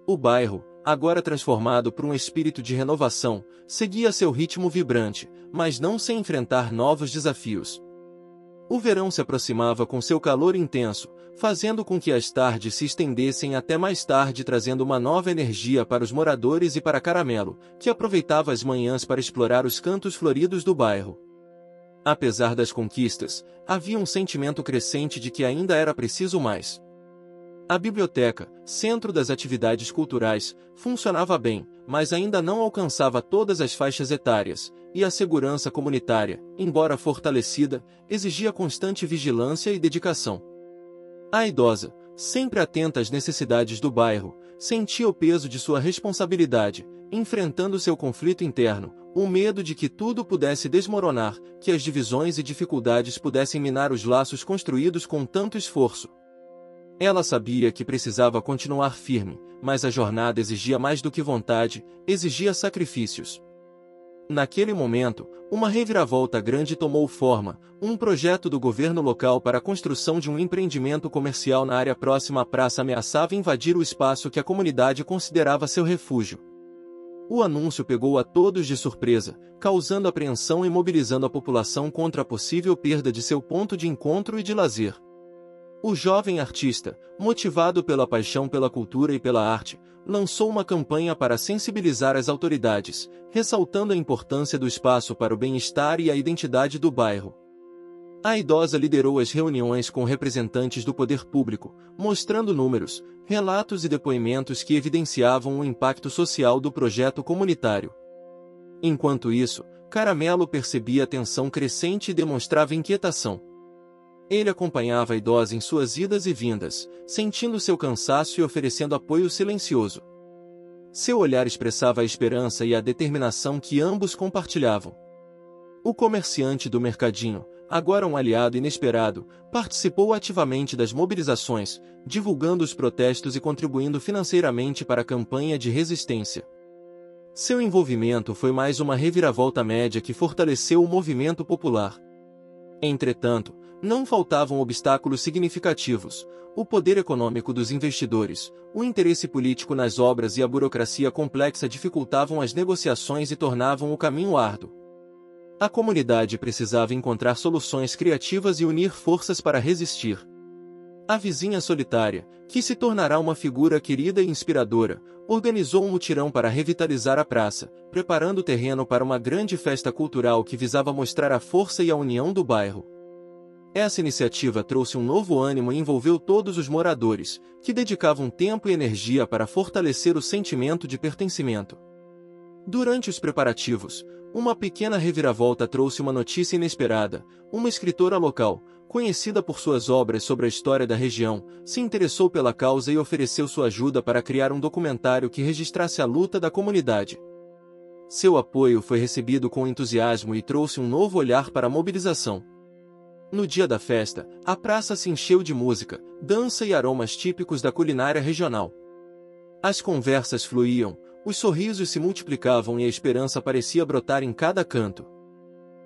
O bairro, agora transformado por um espírito de renovação, seguia seu ritmo vibrante, mas não sem enfrentar novos desafios. O verão se aproximava com seu calor intenso, fazendo com que as tardes se estendessem até mais tarde, trazendo uma nova energia para os moradores e para Caramelo, que aproveitava as manhãs para explorar os cantos floridos do bairro. Apesar das conquistas, havia um sentimento crescente de que ainda era preciso mais. A biblioteca, centro das atividades culturais, funcionava bem, mas ainda não alcançava todas as faixas etárias, e a segurança comunitária, embora fortalecida, exigia constante vigilância e dedicação. A idosa, sempre atenta às necessidades do bairro, sentia o peso de sua responsabilidade, enfrentando seu conflito interno, o medo de que tudo pudesse desmoronar, que as divisões e dificuldades pudessem minar os laços construídos com tanto esforço. Ela sabia que precisava continuar firme, mas a jornada exigia mais do que vontade, exigia sacrifícios. Naquele momento, uma reviravolta grande tomou forma, um projeto do governo local para a construção de um empreendimento comercial na área próxima à praça ameaçava invadir o espaço que a comunidade considerava seu refúgio. O anúncio pegou a todos de surpresa, causando apreensão e mobilizando a população contra a possível perda de seu ponto de encontro e de lazer. O jovem artista, motivado pela paixão pela cultura e pela arte, lançou uma campanha para sensibilizar as autoridades, ressaltando a importância do espaço para o bem-estar e a identidade do bairro. A idosa liderou as reuniões com representantes do poder público, mostrando números, relatos e depoimentos que evidenciavam o impacto social do projeto comunitário. Enquanto isso, Caramelo percebia a tensão crescente e demonstrava inquietação. Ele acompanhava a idosa em suas idas e vindas, sentindo seu cansaço e oferecendo apoio silencioso. Seu olhar expressava a esperança e a determinação que ambos compartilhavam. O comerciante do mercadinho, agora um aliado inesperado, participou ativamente das mobilizações, divulgando os protestos e contribuindo financeiramente para a campanha de resistência. Seu envolvimento foi mais uma reviravolta média que fortaleceu o movimento popular. Entretanto, não faltavam obstáculos significativos: o poder econômico dos investidores, o interesse político nas obras e a burocracia complexa dificultavam as negociações e tornavam o caminho árduo. A comunidade precisava encontrar soluções criativas e unir forças para resistir. A vizinha solitária, que se tornará uma figura querida e inspiradora, organizou um mutirão para revitalizar a praça, preparando o terreno para uma grande festa cultural que visava mostrar a força e a união do bairro. Essa iniciativa trouxe um novo ânimo e envolveu todos os moradores, que dedicavam tempo e energia para fortalecer o sentimento de pertencimento. Durante os preparativos, uma pequena reviravolta trouxe uma notícia inesperada: uma escritora local, conhecida por suas obras sobre a história da região, se interessou pela causa e ofereceu sua ajuda para criar um documentário que registrasse a luta da comunidade. Seu apoio foi recebido com entusiasmo e trouxe um novo olhar para a mobilização. No dia da festa, a praça se encheu de música, dança e aromas típicos da culinária regional. As conversas fluíam, os sorrisos se multiplicavam e a esperança parecia brotar em cada canto.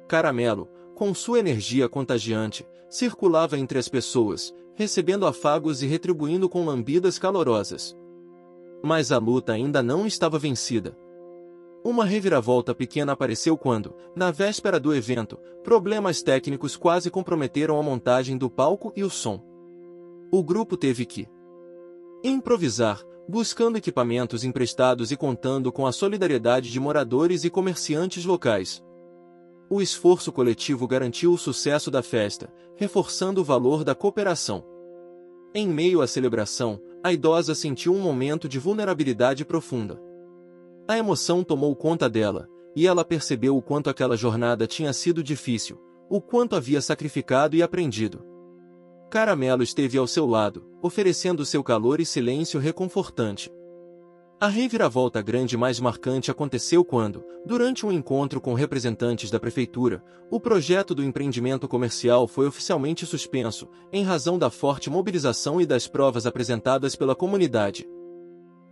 Caramelo, com sua energia contagiante, circulava entre as pessoas, recebendo afagos e retribuindo com lambidas calorosas. Mas a luta ainda não estava vencida. Uma reviravolta pequena apareceu quando, na véspera do evento, problemas técnicos quase comprometeram a montagem do palco e o som. O grupo teve que improvisar, buscando equipamentos emprestados e contando com a solidariedade de moradores e comerciantes locais. O esforço coletivo garantiu o sucesso da festa, reforçando o valor da cooperação. Em meio à celebração, a idosa sentiu um momento de vulnerabilidade profunda. A emoção tomou conta dela, e ela percebeu o quanto aquela jornada tinha sido difícil, o quanto havia sacrificado e aprendido. Caramelo esteve ao seu lado, oferecendo seu calor e silêncio reconfortante. A reviravolta grande mais marcante aconteceu quando, durante um encontro com representantes da prefeitura, o projeto do empreendimento comercial foi oficialmente suspenso, em razão da forte mobilização e das provas apresentadas pela comunidade.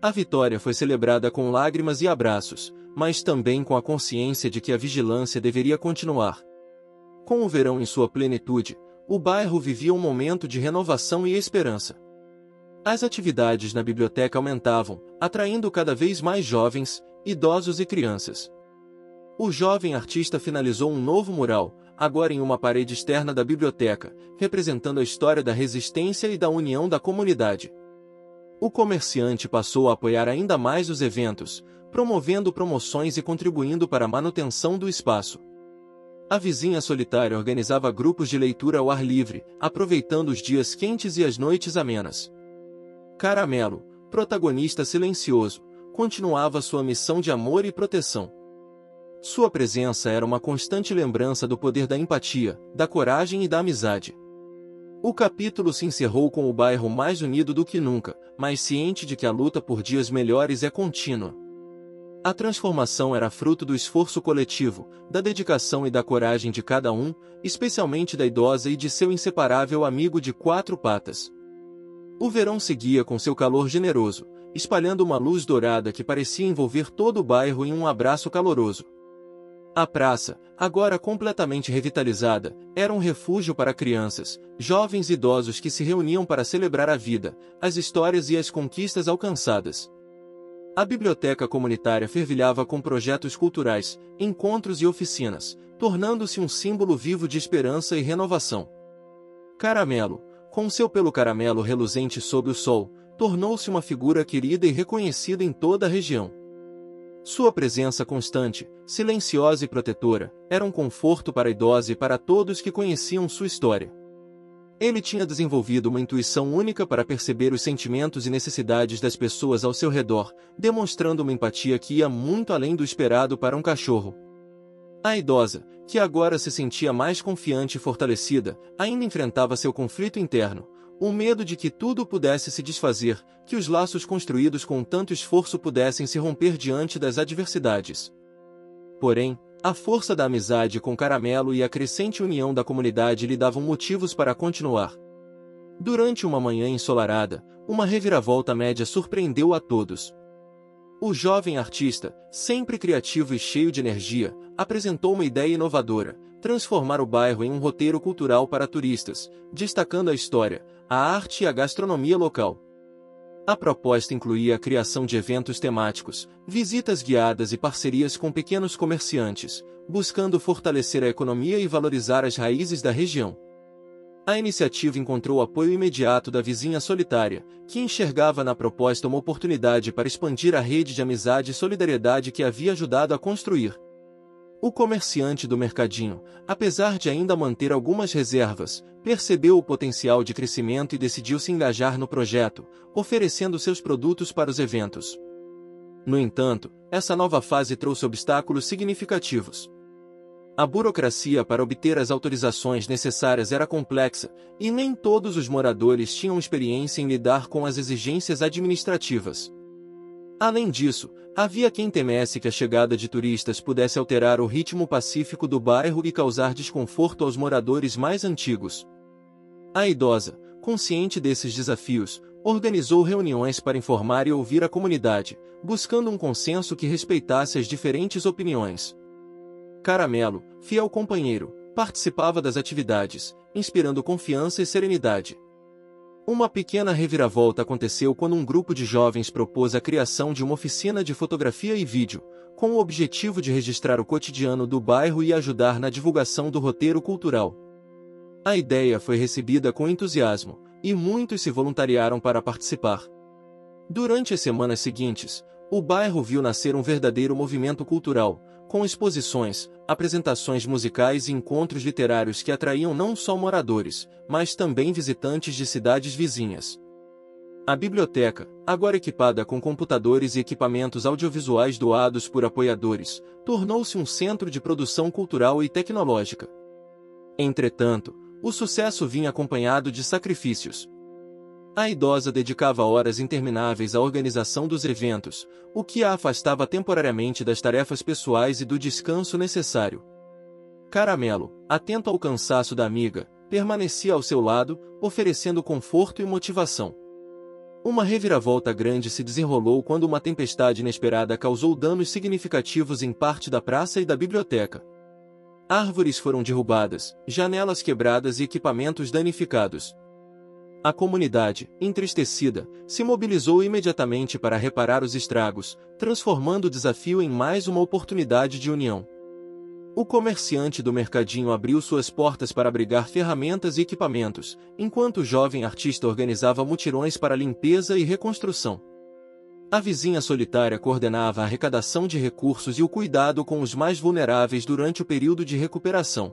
A vitória foi celebrada com lágrimas e abraços, mas também com a consciência de que a vigilância deveria continuar. Com o verão em sua plenitude, o bairro vivia um momento de renovação e esperança. As atividades na biblioteca aumentavam, atraindo cada vez mais jovens, idosos e crianças. O jovem artista finalizou um novo mural, agora em uma parede externa da biblioteca, representando a história da resistência e da união da comunidade. O comerciante passou a apoiar ainda mais os eventos, promovendo promoções e contribuindo para a manutenção do espaço. A vizinha solitária organizava grupos de leitura ao ar livre, aproveitando os dias quentes e as noites amenas. Caramelo, protagonista silencioso, continuava sua missão de amor e proteção. Sua presença era uma constante lembrança do poder da empatia, da coragem e da amizade. O capítulo se encerrou com o bairro mais unido do que nunca, mas ciente de que a luta por dias melhores é contínua. A transformação era fruto do esforço coletivo, da dedicação e da coragem de cada um, especialmente da idosa e de seu inseparável amigo de quatro patas. O verão seguia com seu calor generoso, espalhando uma luz dourada que parecia envolver todo o bairro em um abraço caloroso. A praça, agora completamente revitalizada, era um refúgio para crianças, jovens e idosos que se reuniam para celebrar a vida, as histórias e as conquistas alcançadas. A biblioteca comunitária fervilhava com projetos culturais, encontros e oficinas, tornando-se um símbolo vivo de esperança e renovação. Caramelo, com seu pelo caramelo reluzente sob o sol, tornou-se uma figura querida e reconhecida em toda a região. Sua presença constante, silenciosa e protetora, era um conforto para a idosa e para todos que conheciam sua história. Ele tinha desenvolvido uma intuição única para perceber os sentimentos e necessidades das pessoas ao seu redor, demonstrando uma empatia que ia muito além do esperado para um cachorro. A idosa, que agora se sentia mais confiante e fortalecida, ainda enfrentava seu conflito interno, o medo de que tudo pudesse se desfazer, que os laços construídos com tanto esforço pudessem se romper diante das adversidades. Porém, a força da amizade com Caramelo e a crescente união da comunidade lhe davam motivos para continuar. Durante uma manhã ensolarada, uma reviravolta média surpreendeu a todos. O jovem artista, sempre criativo e cheio de energia, apresentou uma ideia inovadora: transformar o bairro em um roteiro cultural para turistas, destacando a história, a arte e a gastronomia local. A proposta incluía a criação de eventos temáticos, visitas guiadas e parcerias com pequenos comerciantes, buscando fortalecer a economia e valorizar as raízes da região. A iniciativa encontrou apoio imediato da vizinha solitária, que enxergava na proposta uma oportunidade para expandir a rede de amizade e solidariedade que havia ajudado a construir. O comerciante do mercadinho, apesar de ainda manter algumas reservas, percebeu o potencial de crescimento e decidiu se engajar no projeto, oferecendo seus produtos para os eventos. No entanto, essa nova fase trouxe obstáculos significativos. A burocracia para obter as autorizações necessárias era complexa, e nem todos os moradores tinham experiência em lidar com as exigências administrativas. Além disso, havia quem temesse que a chegada de turistas pudesse alterar o ritmo pacífico do bairro e causar desconforto aos moradores mais antigos. A idosa, consciente desses desafios, organizou reuniões para informar e ouvir a comunidade, buscando um consenso que respeitasse as diferentes opiniões. Caramelo, fiel companheiro, participava das atividades, inspirando confiança e serenidade. Uma pequena reviravolta aconteceu quando um grupo de jovens propôs a criação de uma oficina de fotografia e vídeo, com o objetivo de registrar o cotidiano do bairro e ajudar na divulgação do roteiro cultural. A ideia foi recebida com entusiasmo, e muitos se voluntariaram para participar. Durante as semanas seguintes, o bairro viu nascer um verdadeiro movimento cultural, com exposições, apresentações musicais e encontros literários que atraíam não só moradores, mas também visitantes de cidades vizinhas. A biblioteca, agora equipada com computadores e equipamentos audiovisuais doados por apoiadores, tornou-se um centro de produção cultural e tecnológica. Entretanto, o sucesso vinha acompanhado de sacrifícios. A idosa dedicava horas intermináveis à organização dos eventos, o que a afastava temporariamente das tarefas pessoais e do descanso necessário. Caramelo, atento ao cansaço da amiga, permanecia ao seu lado, oferecendo conforto e motivação. Uma reviravolta grande se desenrolou quando uma tempestade inesperada causou danos significativos em parte da praça e da biblioteca. Árvores foram derrubadas, janelas quebradas e equipamentos danificados. A comunidade, entristecida, se mobilizou imediatamente para reparar os estragos, transformando o desafio em mais uma oportunidade de união. O comerciante do mercadinho abriu suas portas para abrigar ferramentas e equipamentos, enquanto o jovem artista organizava mutirões para limpeza e reconstrução. A vizinha solitária coordenava a arrecadação de recursos e o cuidado com os mais vulneráveis durante o período de recuperação.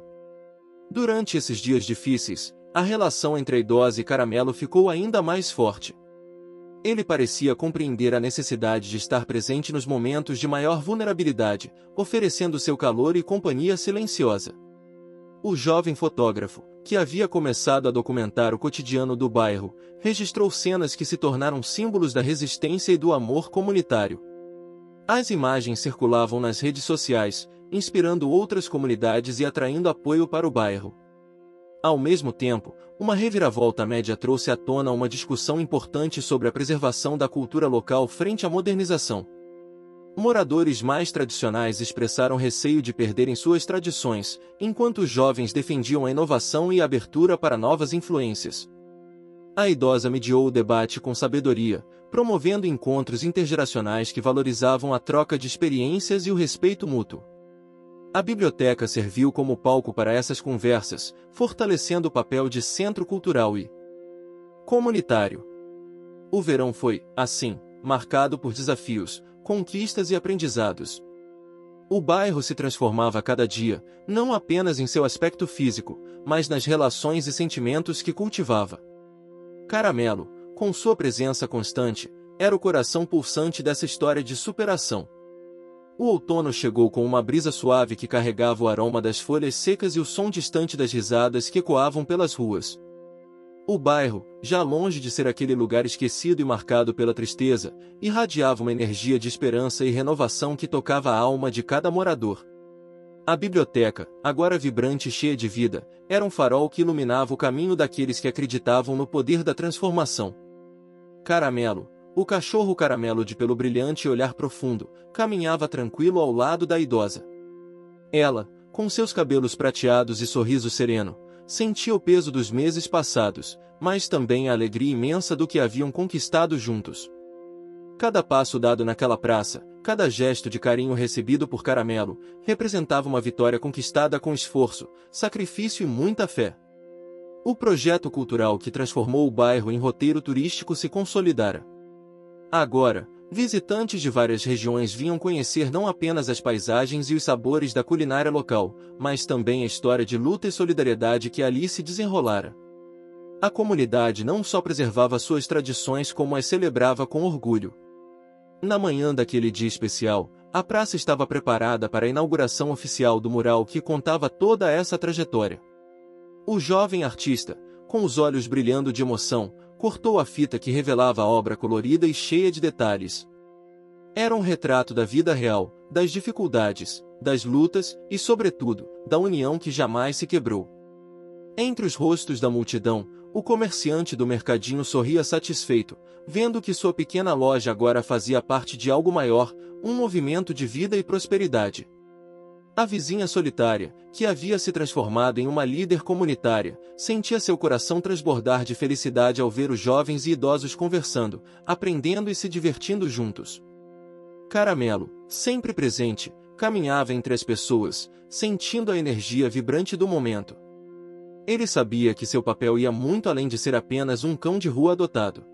Durante esses dias difíceis, a relação entre a idosa e Caramelo ficou ainda mais forte. Ele parecia compreender a necessidade de estar presente nos momentos de maior vulnerabilidade, oferecendo seu calor e companhia silenciosa. O jovem fotógrafo, que havia começado a documentar o cotidiano do bairro, registrou cenas que se tornaram símbolos da resistência e do amor comunitário. As imagens circulavam nas redes sociais, inspirando outras comunidades e atraindo apoio para o bairro. Ao mesmo tempo, uma reviravolta média trouxe à tona uma discussão importante sobre a preservação da cultura local frente à modernização. Moradores mais tradicionais expressaram receio de perderem suas tradições, enquanto os jovens defendiam a inovação e a abertura para novas influências. A idosa mediou o debate com sabedoria, promovendo encontros intergeracionais que valorizavam a troca de experiências e o respeito mútuo. A biblioteca serviu como palco para essas conversas, fortalecendo o papel de centro cultural e comunitário. O verão foi, assim, marcado por desafios, conquistas e aprendizados. O bairro se transformava a cada dia, não apenas em seu aspecto físico, mas nas relações e sentimentos que cultivava. Caramelo, com sua presença constante, era o coração pulsante dessa história de superação. O outono chegou com uma brisa suave que carregava o aroma das folhas secas e o som distante das risadas que ecoavam pelas ruas. O bairro, já longe de ser aquele lugar esquecido e marcado pela tristeza, irradiava uma energia de esperança e renovação que tocava a alma de cada morador. A biblioteca, agora vibrante e cheia de vida, era um farol que iluminava o caminho daqueles que acreditavam no poder da transformação. Caramelo, o cachorro caramelo de pelo brilhante e olhar profundo, caminhava tranquilo ao lado da idosa. Ela, com seus cabelos prateados e sorriso sereno, sentia o peso dos meses passados, mas também a alegria imensa do que haviam conquistado juntos. Cada passo dado naquela praça, cada gesto de carinho recebido por Caramelo, representava uma vitória conquistada com esforço, sacrifício e muita fé. O projeto cultural que transformou o bairro em roteiro turístico se consolidara. Agora, visitantes de várias regiões vinham conhecer não apenas as paisagens e os sabores da culinária local, mas também a história de luta e solidariedade que ali se desenrolara. A comunidade não só preservava suas tradições como as celebrava com orgulho. Na manhã daquele dia especial, a praça estava preparada para a inauguração oficial do mural que contava toda essa trajetória. O jovem artista, com os olhos brilhando de emoção, cortou a fita que revelava a obra colorida e cheia de detalhes. Era um retrato da vida real, das dificuldades, das lutas e, sobretudo, da união que jamais se quebrou. Entre os rostos da multidão, o comerciante do mercadinho sorria satisfeito, vendo que sua pequena loja agora fazia parte de algo maior, um movimento de vida e prosperidade. A vizinha solitária, que havia se transformado em uma líder comunitária, sentia seu coração transbordar de felicidade ao ver os jovens e idosos conversando, aprendendo e se divertindo juntos. Caramelo, sempre presente, caminhava entre as pessoas, sentindo a energia vibrante do momento. Ele sabia que seu papel ia muito além de ser apenas um cão de rua adotado.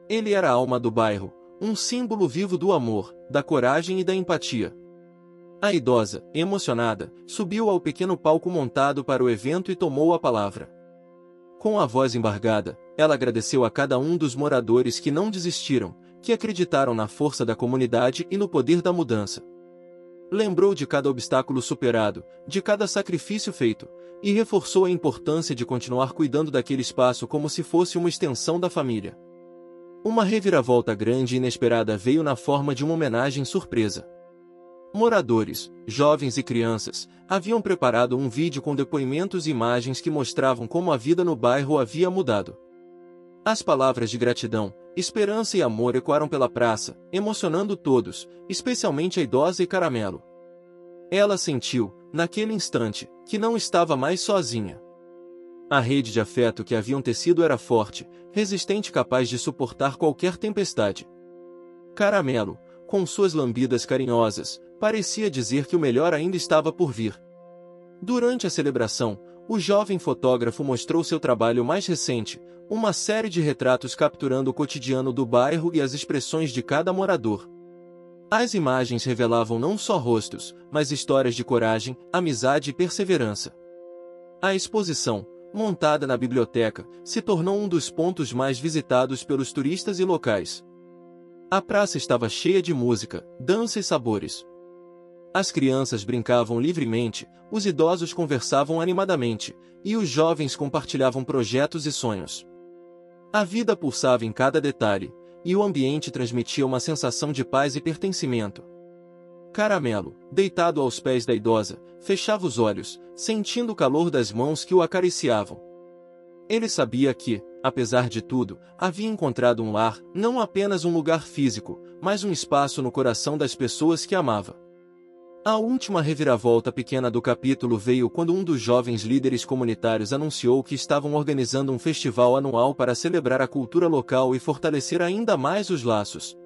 Ele era a alma do bairro, um símbolo vivo do amor, da coragem e da empatia. A idosa, emocionada, subiu ao pequeno palco montado para o evento e tomou a palavra. Com a voz embargada, ela agradeceu a cada um dos moradores que não desistiram, que acreditaram na força da comunidade e no poder da mudança. Lembrou de cada obstáculo superado, de cada sacrifício feito, e reforçou a importância de continuar cuidando daquele espaço como se fosse uma extensão da família. Uma reviravolta grande e inesperada veio na forma de uma homenagem surpresa. Moradores, jovens e crianças, haviam preparado um vídeo com depoimentos e imagens que mostravam como a vida no bairro havia mudado. As palavras de gratidão, esperança e amor ecoaram pela praça, emocionando todos, especialmente a idosa e Caramelo. Ela sentiu, naquele instante, que não estava mais sozinha. A rede de afeto que haviam tecido era forte, resistente e capaz de suportar qualquer tempestade. Caramelo, com suas lambidas carinhosas, parecia dizer que o melhor ainda estava por vir. Durante a celebração, o jovem fotógrafo mostrou seu trabalho mais recente, uma série de retratos capturando o cotidiano do bairro e as expressões de cada morador. As imagens revelavam não só rostos, mas histórias de coragem, amizade e perseverança. A exposição, montada na biblioteca, se tornou um dos pontos mais visitados pelos turistas e locais. A praça estava cheia de música, dança e sabores. As crianças brincavam livremente, os idosos conversavam animadamente, e os jovens compartilhavam projetos e sonhos. A vida pulsava em cada detalhe, e o ambiente transmitia uma sensação de paz e pertencimento. Caramelo, deitado aos pés da idosa, fechava os olhos, sentindo o calor das mãos que o acariciavam. Ele sabia que, apesar de tudo, havia encontrado um lar, não apenas um lugar físico, mas um espaço no coração das pessoas que amava. A última reviravolta pequena do capítulo veio quando um dos jovens líderes comunitários anunciou que estavam organizando um festival anual para celebrar a cultura local e fortalecer ainda mais os laços.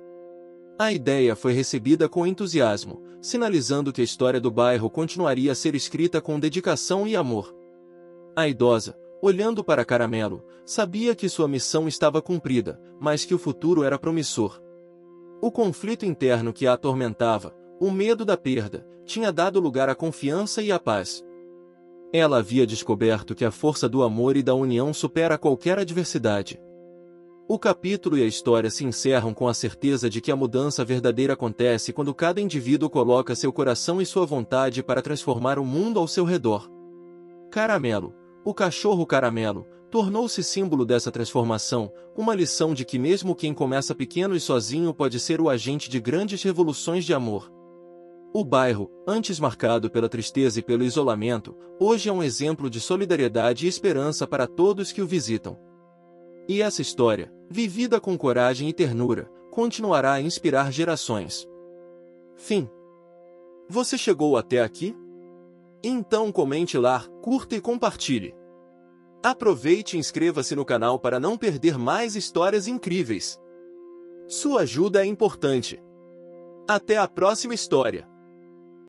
A ideia foi recebida com entusiasmo, sinalizando que a história do bairro continuaria a ser escrita com dedicação e amor. A idosa, olhando para Caramelo, sabia que sua missão estava cumprida, mas que o futuro era promissor. O conflito interno que a atormentava, o medo da perda, tinha dado lugar à confiança e à paz. Ela havia descoberto que a força do amor e da união supera qualquer adversidade. O capítulo e a história se encerram com a certeza de que a mudança verdadeira acontece quando cada indivíduo coloca seu coração e sua vontade para transformar o mundo ao seu redor. Caramelo, o cachorro Caramelo, tornou-se símbolo dessa transformação, uma lição de que mesmo quem começa pequeno e sozinho pode ser o agente de grandes revoluções de amor. O bairro, antes marcado pela tristeza e pelo isolamento, hoje é um exemplo de solidariedade e esperança para todos que o visitam. E essa história, vivida com coragem e ternura, continuará a inspirar gerações. Fim. Você chegou até aqui? Então comente lá, curta e compartilhe. Aproveite e inscreva-se no canal para não perder mais histórias incríveis. Sua ajuda é importante. Até a próxima história.